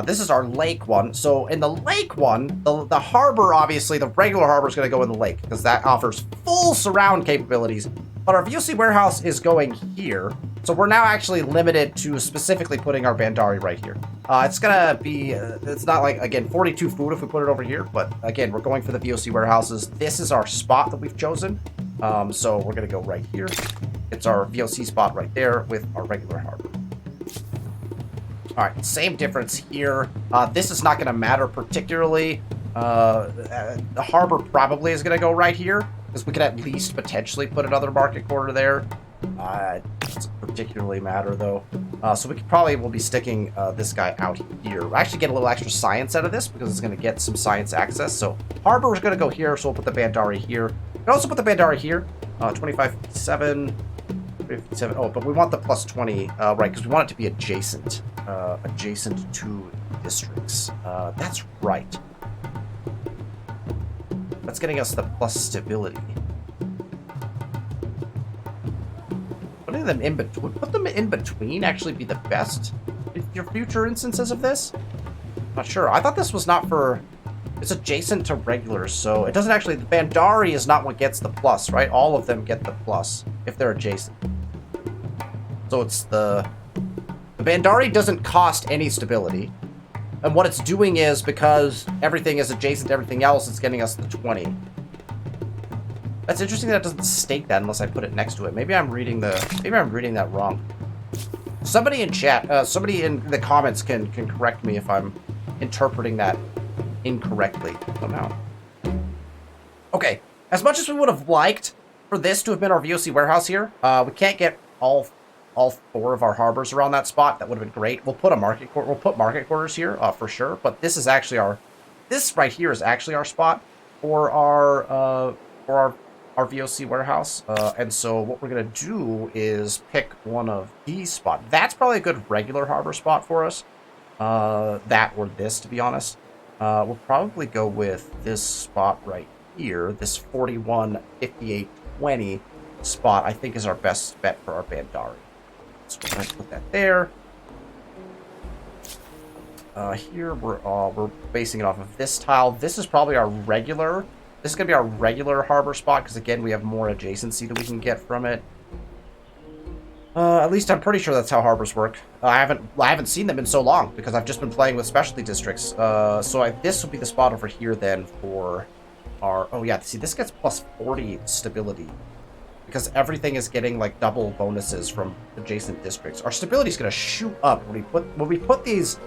This is our lake one. So in the lake one, the harbor, obviously, the regular harbor is going to go in the lake because that offers full surround capabilities. But our VOC warehouse is going here. So we're now actually limited to specifically putting our Bandari right here. It's going to be, it's not like, again, 42 food if we put it over here. But again, we're going for the VOC warehouses. This is our spot that we've chosen. So we're going to go right here. It's our VOC spot right there with our regular harbor. All right, same difference here. This is not going to matter particularly. The harbor probably is going to go right here because we could at least potentially put another market quarter there. It doesn't particularly matter though. So we will be sticking this guy out here. We'll actually get a little extra science out of this because it's going to get some science access. So harbor is going to go here, so we'll put the Bandari here. We can also put the Bandari here. 25, 57. 57. Oh, but we want the plus 20, right, because we want it to be adjacent to districts. That's right. That's getting us the plus stability. Putting them in between, would put them in between actually be the best in your future instances of this? Not sure. I thought this was not for... It's adjacent to regulars, so it doesn't actually... The Bandari is not what gets the plus, right? All of them get the plus if they're adjacent. So it's the Bandari doesn't cost any stability. And what it's doing is, because everything is adjacent to everything else, it's getting us the 20. That's interesting that it doesn't state that unless I put it next to it. Maybe I'm reading that wrong. Somebody in chat, somebody in the comments can correct me if I'm interpreting that incorrectly somehow. Okay, as much as we would have liked for this to have been our VOC warehouse here, we can't get all 4 of our harbors around that spot. That would have been great. We'll put market quarters here for sure. But this is actually this right here is actually our spot for our VOC warehouse. And so what we're gonna do is pick one of these spots. That's probably a good regular harbor spot for us. That or this, to be honest. We'll probably go with this spot right here. This 41, 58, 20 spot I think is our best bet for our Bandari. So we're going to put that there. Here we're basing it off of this tile. This is probably our regular. This is going to be our regular harbor spot because again we have more adjacency that we can get from it. At least I'm pretty sure that's how harbors work. I haven't seen them in so long because I've just been playing with specialty districts. This will be the spot over here then for our. Oh yeah, see this gets plus 40 stability. Because everything is getting like double bonuses from adjacent districts. Our stability is going to shoot up when we put the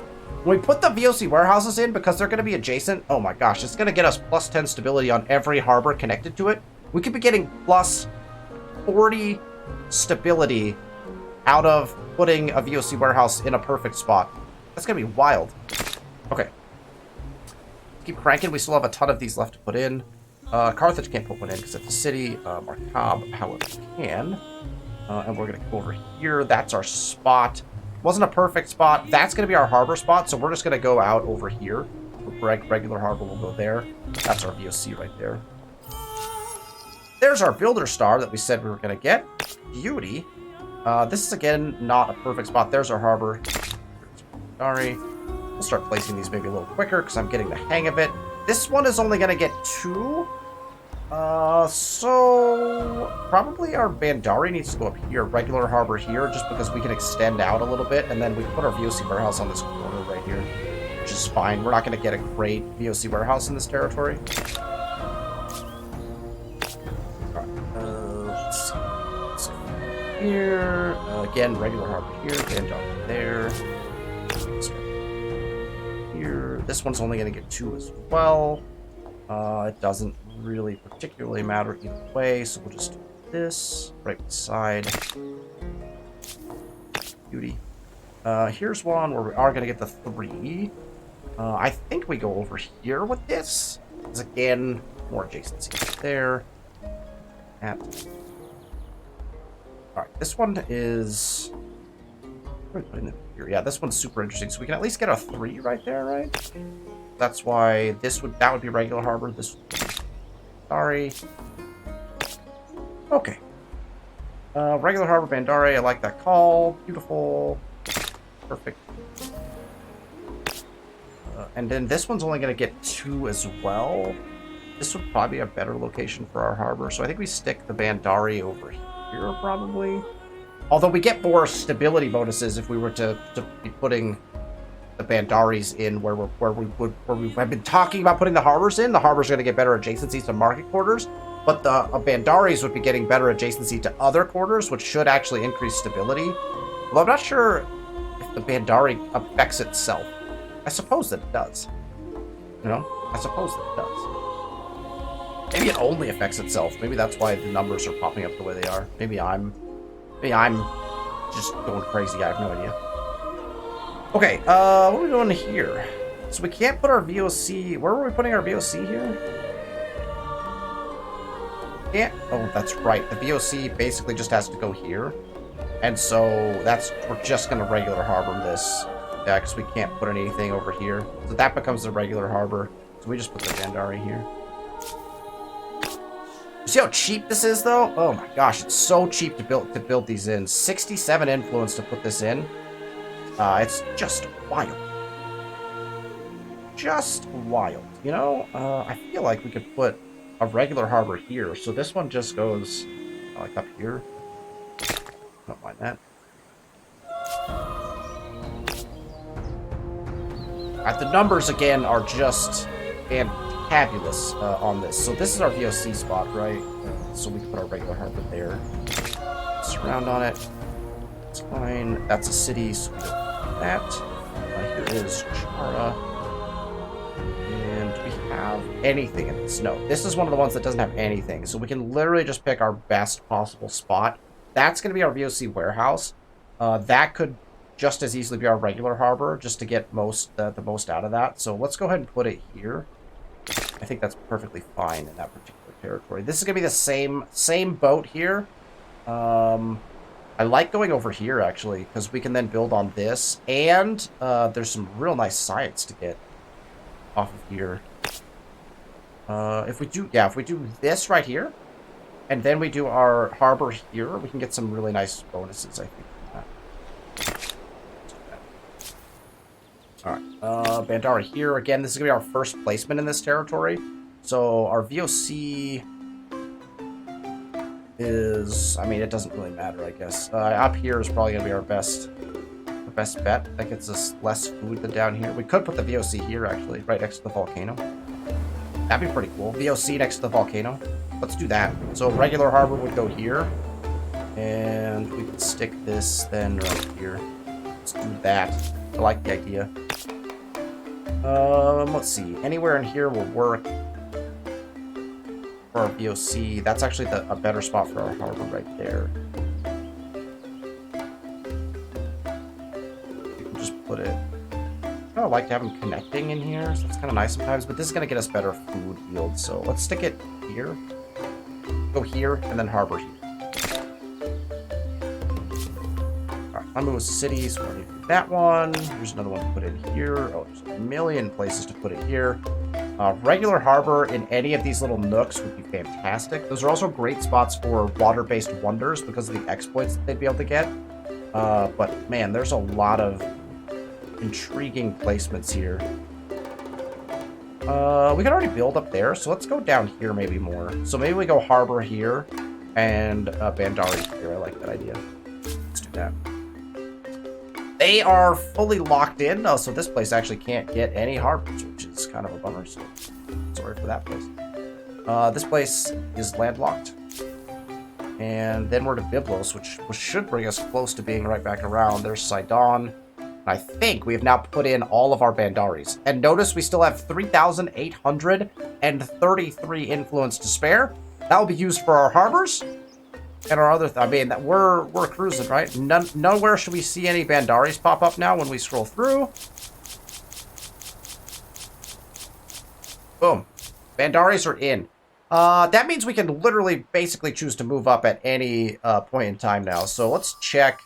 VOC warehouses in because they're going to be adjacent. Oh my gosh, it's going to get us plus 10 stability on every harbor connected to it. We could be getting plus 40 stability out of putting a VOC warehouse in a perfect spot. That's going to be wild. Okay. Keep cranking. We still have a ton of these left to put in. Carthage can't put one in because it's a city. Markab, however, can. And we're going to go over here. That's our spot. Wasn't a perfect spot. That's going to be our harbor spot, so we're just going to go out over here. Regular harbor will go there. That's our VOC right there. There's our builder star that we said we were going to get. Beauty. This is, again, not a perfect spot. There's our harbor. Sorry. We'll start placing these maybe a little quicker because I'm getting the hang of it. This one is only going to get 2. So probably our Bandari needs to go up here, regular harbor here, just because we can extend out a little bit, and then we can put our VOC warehouse on this corner right here, which is fine. We're not going to get a great VOC warehouse in this territory. Alright, let's see. Let's go here. Again, regular harbor here, Bandari there. Here. This one's only going to get 2 as well. It doesn't really particularly matter either way, so we'll just do this right beside. Beauty. Here's one where we are going to get the 3. I think we go over here with this. Because again, more adjacency there. Alright, this one is... Here. Yeah, this one's super interesting. So we can at least get a 3 right there, right? That's why that would be regular harbor. This would be Bandari. Okay. Regular harbor Bandari. I like that call. Beautiful. Perfect. And then this one's only going to get 2 as well. This would probably be a better location for our harbor. So I think we stick the Bandari over here, probably. Although we get more stability bonuses if we were to be putting the Bandaris in where we have been talking about putting the harbors in. The harbors are going to get better adjacencies to market quarters, but the Bandaris would be getting better adjacency to other quarters, which should actually increase stability. Well, I'm not sure if the Bandari affects itself. I suppose that it does. You know, I suppose that it does. Maybe it only affects itself. Maybe that's why the numbers are popping up the way they are. Maybe I'm just going crazy. I have no idea. Okay, what are we doing here? So we can't put our VOC... Where were we putting our VOC here? Can't... Oh, that's right. The VOC basically just has to go here. And so we're just going to regular harbor this. Yeah, because we can't put anything over here. So that becomes the regular harbor. So we just put the Bandari here. You see how cheap this is, though? Oh my gosh, it's so cheap to build these in. 67 influence to put this in. It's just wild. Just wild. You know, I feel like we could put a regular harbor here. So this one just goes like up here. Don't mind that. The numbers again are just fantabulous on this. So this is our VOC spot, right? So we can put our regular harbor there. Surround on it. It's fine. That's a city, so we don't need that. Here is Chara. And do we have anything in this? No. This is one of the ones that doesn't have anything. So we can literally just pick our best possible spot. That's going to be our VOC warehouse. That could just as easily be our regular harbor, just to get the most out of that. So let's go ahead and put it here. I think that's perfectly fine in that particular territory. This is going to be the same boat here. I like going over here, actually, because we can then build on this. And there's some real nice sites to get off of here. If we do this right here, and then we do our harbor here, we can get some really nice bonuses, I think. Alright, Bandari here. Again, this is going to be our first placement in this territory. So our VOC is... I mean, it doesn't really matter, I guess. Up here is probably going to be our best bet. That gets us less food than down here. We could put the VOC here, actually, right next to the volcano. That'd be pretty cool. VOC next to the volcano. Let's do that. So regular harbor would go here. And we could stick this then right here. Let's do that. I like the idea. Let's see. Anywhere in here will work for our VOC. That's actually a better spot for our harbor right there. We can just put it... I kind of like to have them connecting in here, so it's kind of nice sometimes, but this is going to get us better food yield, so let's stick it here. Go here, and then harbor here. Alright, Lamu City, so we're going to do that one. Here's another one to put in here. Oh, there's a million places to put it here. Regular harbor in any of these little nooks would be fantastic. Those are also great spots for water-based wonders because of the exploits that they'd be able to get. But, man, there's a lot of intriguing placements here. We can already build up there, so let's go down here maybe more. So maybe we go Harbor here and Bandaris here. I like that idea. Let's do that. They are fully locked in, so this place actually can't get any harbors, which is kind of a bummer. So sorry for that place. This place is landlocked. And then we're to Byblos, which should bring us close to being right back around. There's Sidon. I think we have now put in all of our Bandaris. And notice we still have 3,833 influence to spare. That will be used for our harbors and our other... I mean, we're cruising, right? Nowhere should we see any Bandaris pop up now when we scroll through. Boom. Bandaris are in. That means we can literally basically choose to move up at any point in time now. So let's check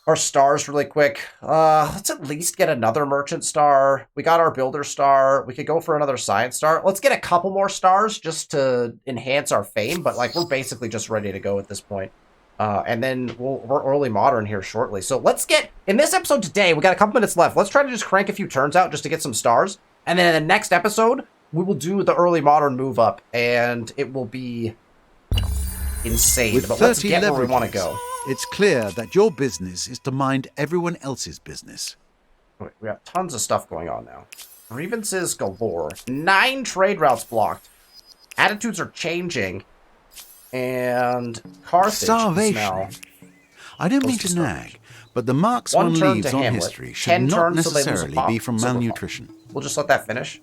our stars really quick. Let's at least get another merchant star. We got our builder star. We could go for another science star. Let's get a couple more stars just to enhance our fame. But like we're basically just ready to go at this point. And then we're early modern here shortly. So let's get, in this episode today, we got a couple minutes left. Let's try to just crank a few turns out just to get some stars. And then in the next episode, we will do the early modern move up. And it will be insane. With But let's 30 get where we leverages, want to go. it's clear that your business is to mind everyone else's business. Wait, we have tons of stuff going on now. Grievances galore. 9 trade routes blocked. Attitudes are changing. And Carthage is Starvation. now... I don't mean Close to to nag, but the marks One one turn leaves to on Hamlet. history 10 should not turns so they lose a necessarily pop. be from Silver pop. malnutrition. We'll just let that finish.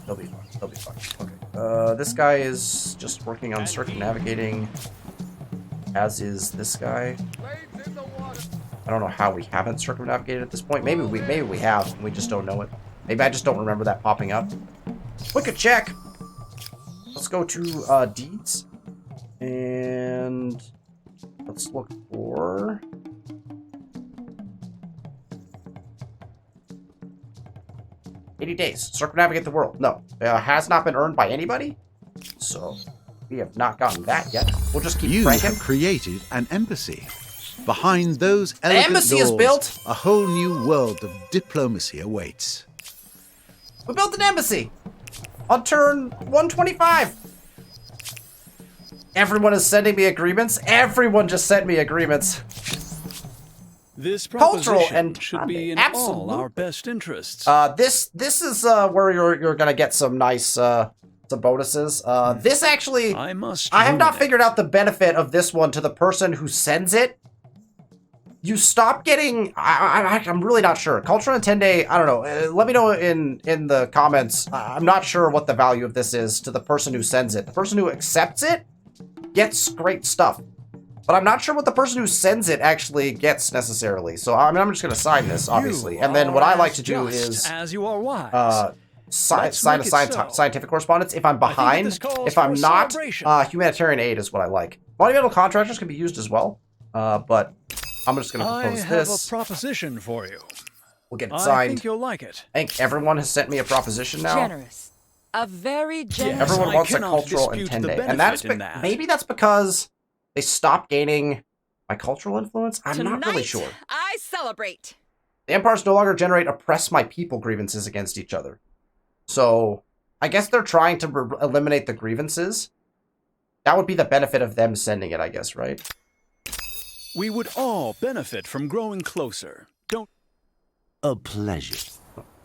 They'll be fine. They'll be fine. Okay. This guy is just working on circumnavigating, as is this guy. I don't know how we haven't circumnavigated at this point. Maybe we have, and we just don't know it. Maybe I just don't remember that popping up. Quick check. Let's go to deeds, and let's look for. $80 days. Circumnavigate the world. No. Has not been earned by anybody. So, we have not gotten that yet. We'll just keep You cranking. have created an embassy. Behind those elegant embassy is doors, built. a whole new world of diplomacy awaits. We built an embassy. On turn 125. Everyone is sending me agreements. Everyone just sent me agreements. This Cultural proposition and should be in absolutely. all our best interests. This is where you're gonna get some nice some bonuses. This actually I must. I have not ruminate. figured out the benefit of this one to the person who sends it. You stop getting. I'm really not sure. Cultural Intende. I don't know. Let me know in the comments. I'm not sure what the value of this is to the person who sends it. The person who accepts it gets great stuff, but I'm not sure what the person who sends it actually gets necessarily. So I mean, I'm just going to sign this, obviously, You and then what I like to are do just is as you are wise. sign Let's a make it so. scientific correspondence. If I'm I think that behind, this calls if I'm for a not, celebration. humanitarian aid is what I like. Monumental contractors can be used as well, but I'm just going to I propose have this. a proposition for you. We'll get it I signed. think you'll like it. I think everyone has sent me a proposition now. Generous. A very generous. Everyone I wants a cannot cultural dispute the intende, and that's benefit in that. maybe that's because they stopped gaining my cultural influence. I'm not really sure. I celebrate. The empires no longer generate oppress my people grievances against each other. So I guess they're trying to eliminate the grievances. That would be the benefit of them sending it, I guess, right? We would all benefit from growing closer. Don't A pleasure.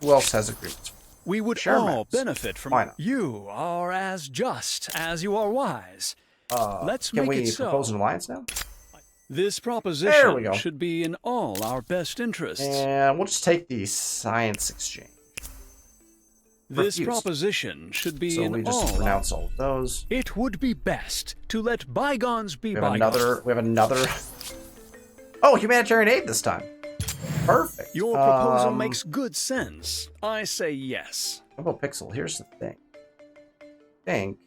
Who else has agreements? we would Share all maps. benefit from Why not? You are as just as you are wise. Let's Can make we it so. propose an alliance now? This There we proposition go. should be in all our best interests. And we'll just take the science exchange. This refuse. proposition should be So in we just all. renounce all of those. It would be best to let bygones be We have bygones. another. Oh, humanitarian aid this time. Perfect. Your proposal makes good sense. I say yes. Double pixel. Here's the thing. I think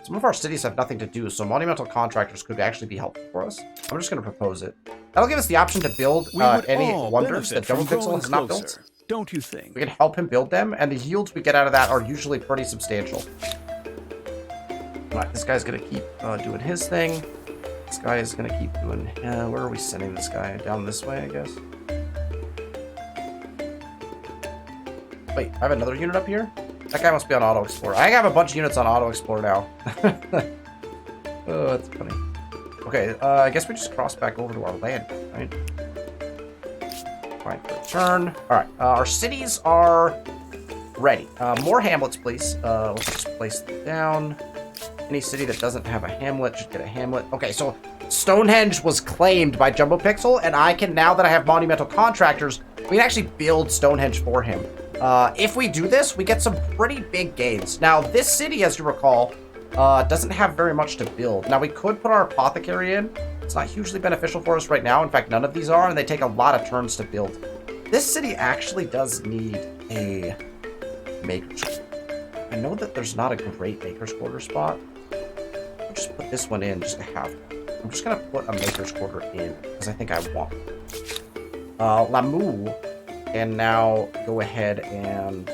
some of our cities have nothing to do, so monumental contractors could actually be helpful for us. I'm just going to propose it. That'll give us the option to build We would any all wonders benefit that Double from Pixel growing has not closer, built. don't you think? We can help him build them, and the yields we get out of that are usually pretty substantial. Alright, this guy's going to keep doing his thing. This guy is gonna keep doing. Where are we sending this guy? Down this way, I guess. Wait, I have another unit up here? That guy must be on Auto Explorer. I have a bunch of units on Auto Explorer now. Oh, that's funny. Okay, I guess we just cross back over to our land, right? Fine, return. Alright, our cities are ready. More hamlets, please. Let's just place them down. Any city that doesn't have a hamlet should get a hamlet. Okay, so Stonehenge was claimed by Jumbo Pixel, and I can, now that I have monumental contractors, we can actually build Stonehenge for him. If we do this, we get some pretty big gains. Now, this city, as you recall, doesn't have very much to build. Now, we could put our apothecary in. It's not hugely beneficial for us right now. In fact, none of these are, and they take a lot of turns to build. This city actually does need a maker's quarter. I know that there's not a great maker's quarter spot. I'll just put this one in just to have one. I'm just going to put a maker's quarter in because I think I want one. Lamu can now go ahead and...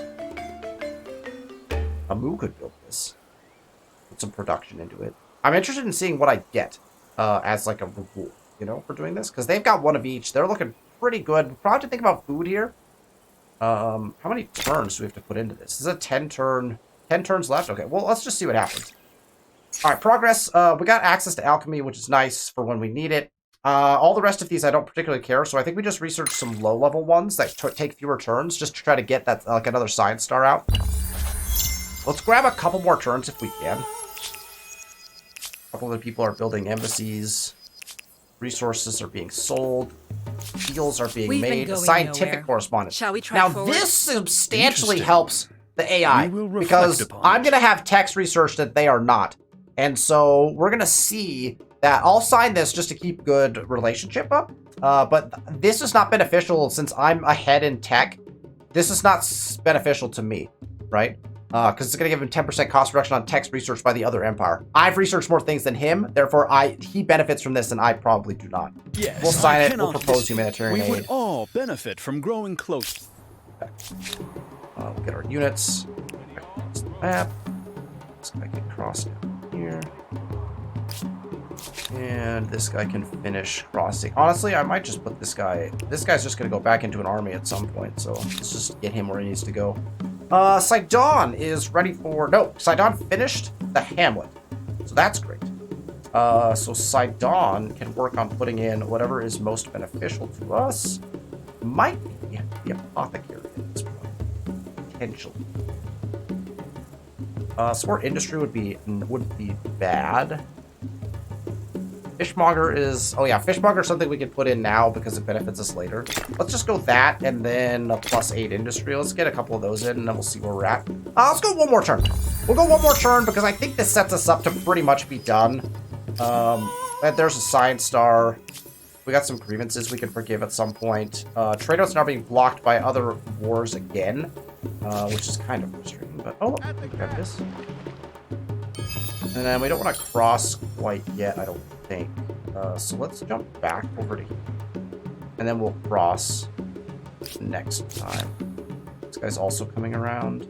Lamu could build this. Put some production into it. I'm interested in seeing what I get as like a reward, you know, for doing this. Because they've got one of each. They're looking pretty good. We probably have to think about food here. How many turns do we have to put into this? This is a 10 turns left? Okay, well, let's just see what happens. All right, progress. We got access to alchemy, which is nice for when we need it. All the rest of these I don't particularly care, so I think we just research some low-level ones that take fewer turns, just to try to get that like another science star out. Let's grab a couple more turns if we can. A couple of people are building embassies. Resources are being sold. Deals are being made. A scientific correspondence. Shall we try now, forward? this substantially helps the AI, We will reflect because upon I'm it. going to have text research that they are not. And so we're going to see that. I'll sign this just to keep good relationship up. But this is not beneficial since I'm ahead in tech. This is not beneficial to me, right? Because it's going to give him 10% cost reduction on text research by the other empire. I've researched more things than him, therefore he benefits from this and I probably do not. Yes, We'll sign I it, we'll cannot propose dispute. humanitarian We aid. would all benefit from growing close. We'll get our units. Map. This guy can cross down here. And this guy can finish crossing. Honestly, I might just put this guy... This guy's just going to go back into an army at some point, so let's just get him where he needs to go. Sidon is ready for... No, Sidon finished the hamlet. So that's great. So Sidon can work on putting in whatever is most beneficial to us. Might be the apothecary at this point. Potentially. Sport industry would be bad. Fishmonger is... Oh yeah, Fishmonger is something we can put in now because it benefits us later. Let's just go that and then a +8 industry. Let's get a couple of those in and then we'll see where we're at. Let's go one more turn. We'll go one more turn because I think this sets us up to pretty much be done. There's a science star. We got some grievances we can forgive at some point. Trade routes now being blocked by other wars again, which is kind of frustrating. But oh, look, we got this. And then we don't want to cross quite yet, I don't think. So let's jump back over to here. And then we'll cross next time. This guy's also coming around.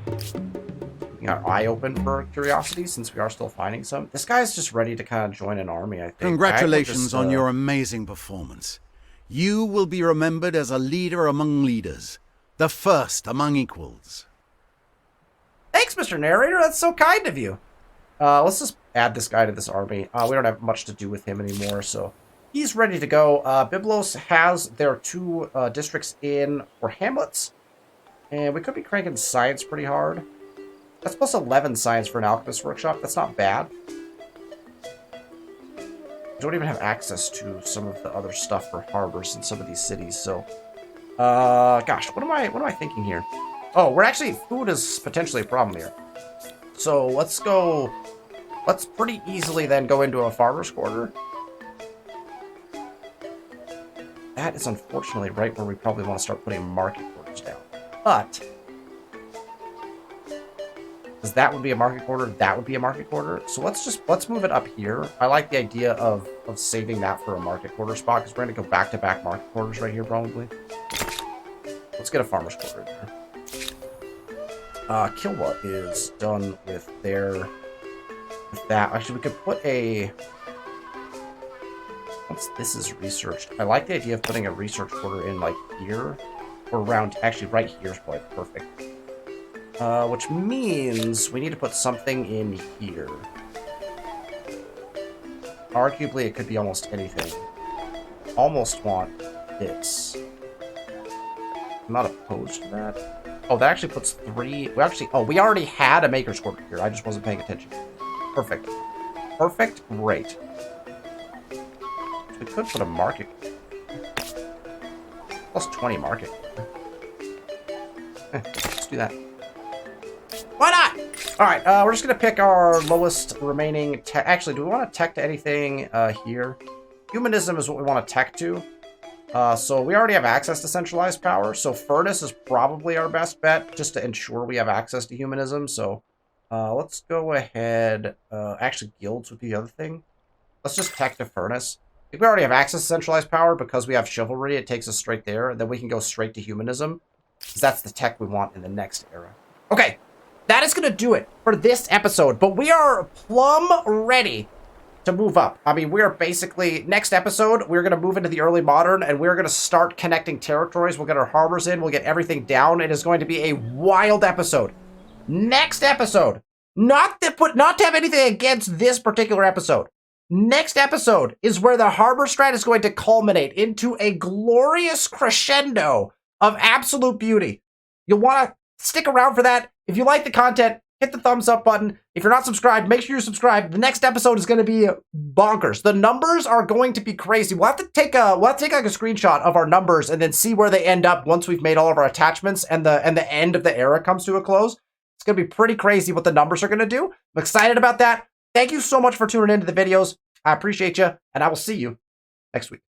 Keeping our eye open for curiosity since we are still finding some. This guy's just ready to kind of join an army, I think. Congratulations on your amazing performance. You will be remembered as a leader among leaders, the first among equals. Thanks, Mr. Narrator. That's so kind of you. Let's just add this guy to this army. We don't have much to do with him anymore, so he's ready to go. Byblos has their 2 districts in for hamlets, and we could be cranking science pretty hard. That's plus 11 science for an alchemist workshop. That's not bad. We don't even have access to some of the other stuff for harbors in some of these cities, so... gosh, what am I thinking here? Oh, we're actually... Food is potentially a problem here. So, let's go... Let's pretty easily then go into a farmer's quarter. That is unfortunately right where we probably want to start putting market quarters down. But... because that would be a market quarter, that would be a market quarter. So let's move it up here. I like the idea of saving that for a market quarter spot, because we're going to go back-to-back market quarters right here, probably. Let's get a farmer's quarter there. Kilwa is done with that. Actually, we could put a Once this is researched, I like the idea of putting a research quarter in like here or around. Actually, right here is probably perfect. Which means we need to put something in here. Arguably, it could be almost anything. Almost want this. I'm not opposed to that. Oh, that actually puts 3. We already had a maker's quarter here. I just wasn't paying attention. Perfect. Perfect. Great. We could put a market. Plus 20 market. Let's do that. Why not? All right, we're just going to pick our lowest remaining tech. Actually, do we want to tech to anything here? Humanism is what we want to tech to. So we already have access to centralized power. So furnace is probably our best bet just to ensure we have access to humanism. So let's go ahead. Actually, guilds would be the other thing. Let's just tech to furnace. If we already have access to centralized power because we have chivalry, it takes us straight there. And then we can go straight to humanism. Because that's the tech we want in the next era. Okay. That is going to do it for this episode, but we are plumb ready to move up. I mean, we are basically, next episode, we're going to move into the early modern, and we're going to start connecting territories. We'll get our harbors in, we'll get everything down. It is going to be a wild episode. Next episode, not to have anything against this particular episode. Next episode is where the Harbor Strat is going to culminate into a glorious crescendo of absolute beauty. You'll want to stick around for that. If you like the content, hit the thumbs up button. If you're not subscribed, make sure you're subscribed. The next episode is going to be bonkers. The numbers are going to be crazy. We'll have to take like a screenshot of our numbers and then see where they end up once we've made all of our attachments and the end of the era comes to a close. It's going to be pretty crazy what the numbers are going to do. I'm excited about that. Thank you so much for tuning into the videos. I appreciate you, and I will see you next week.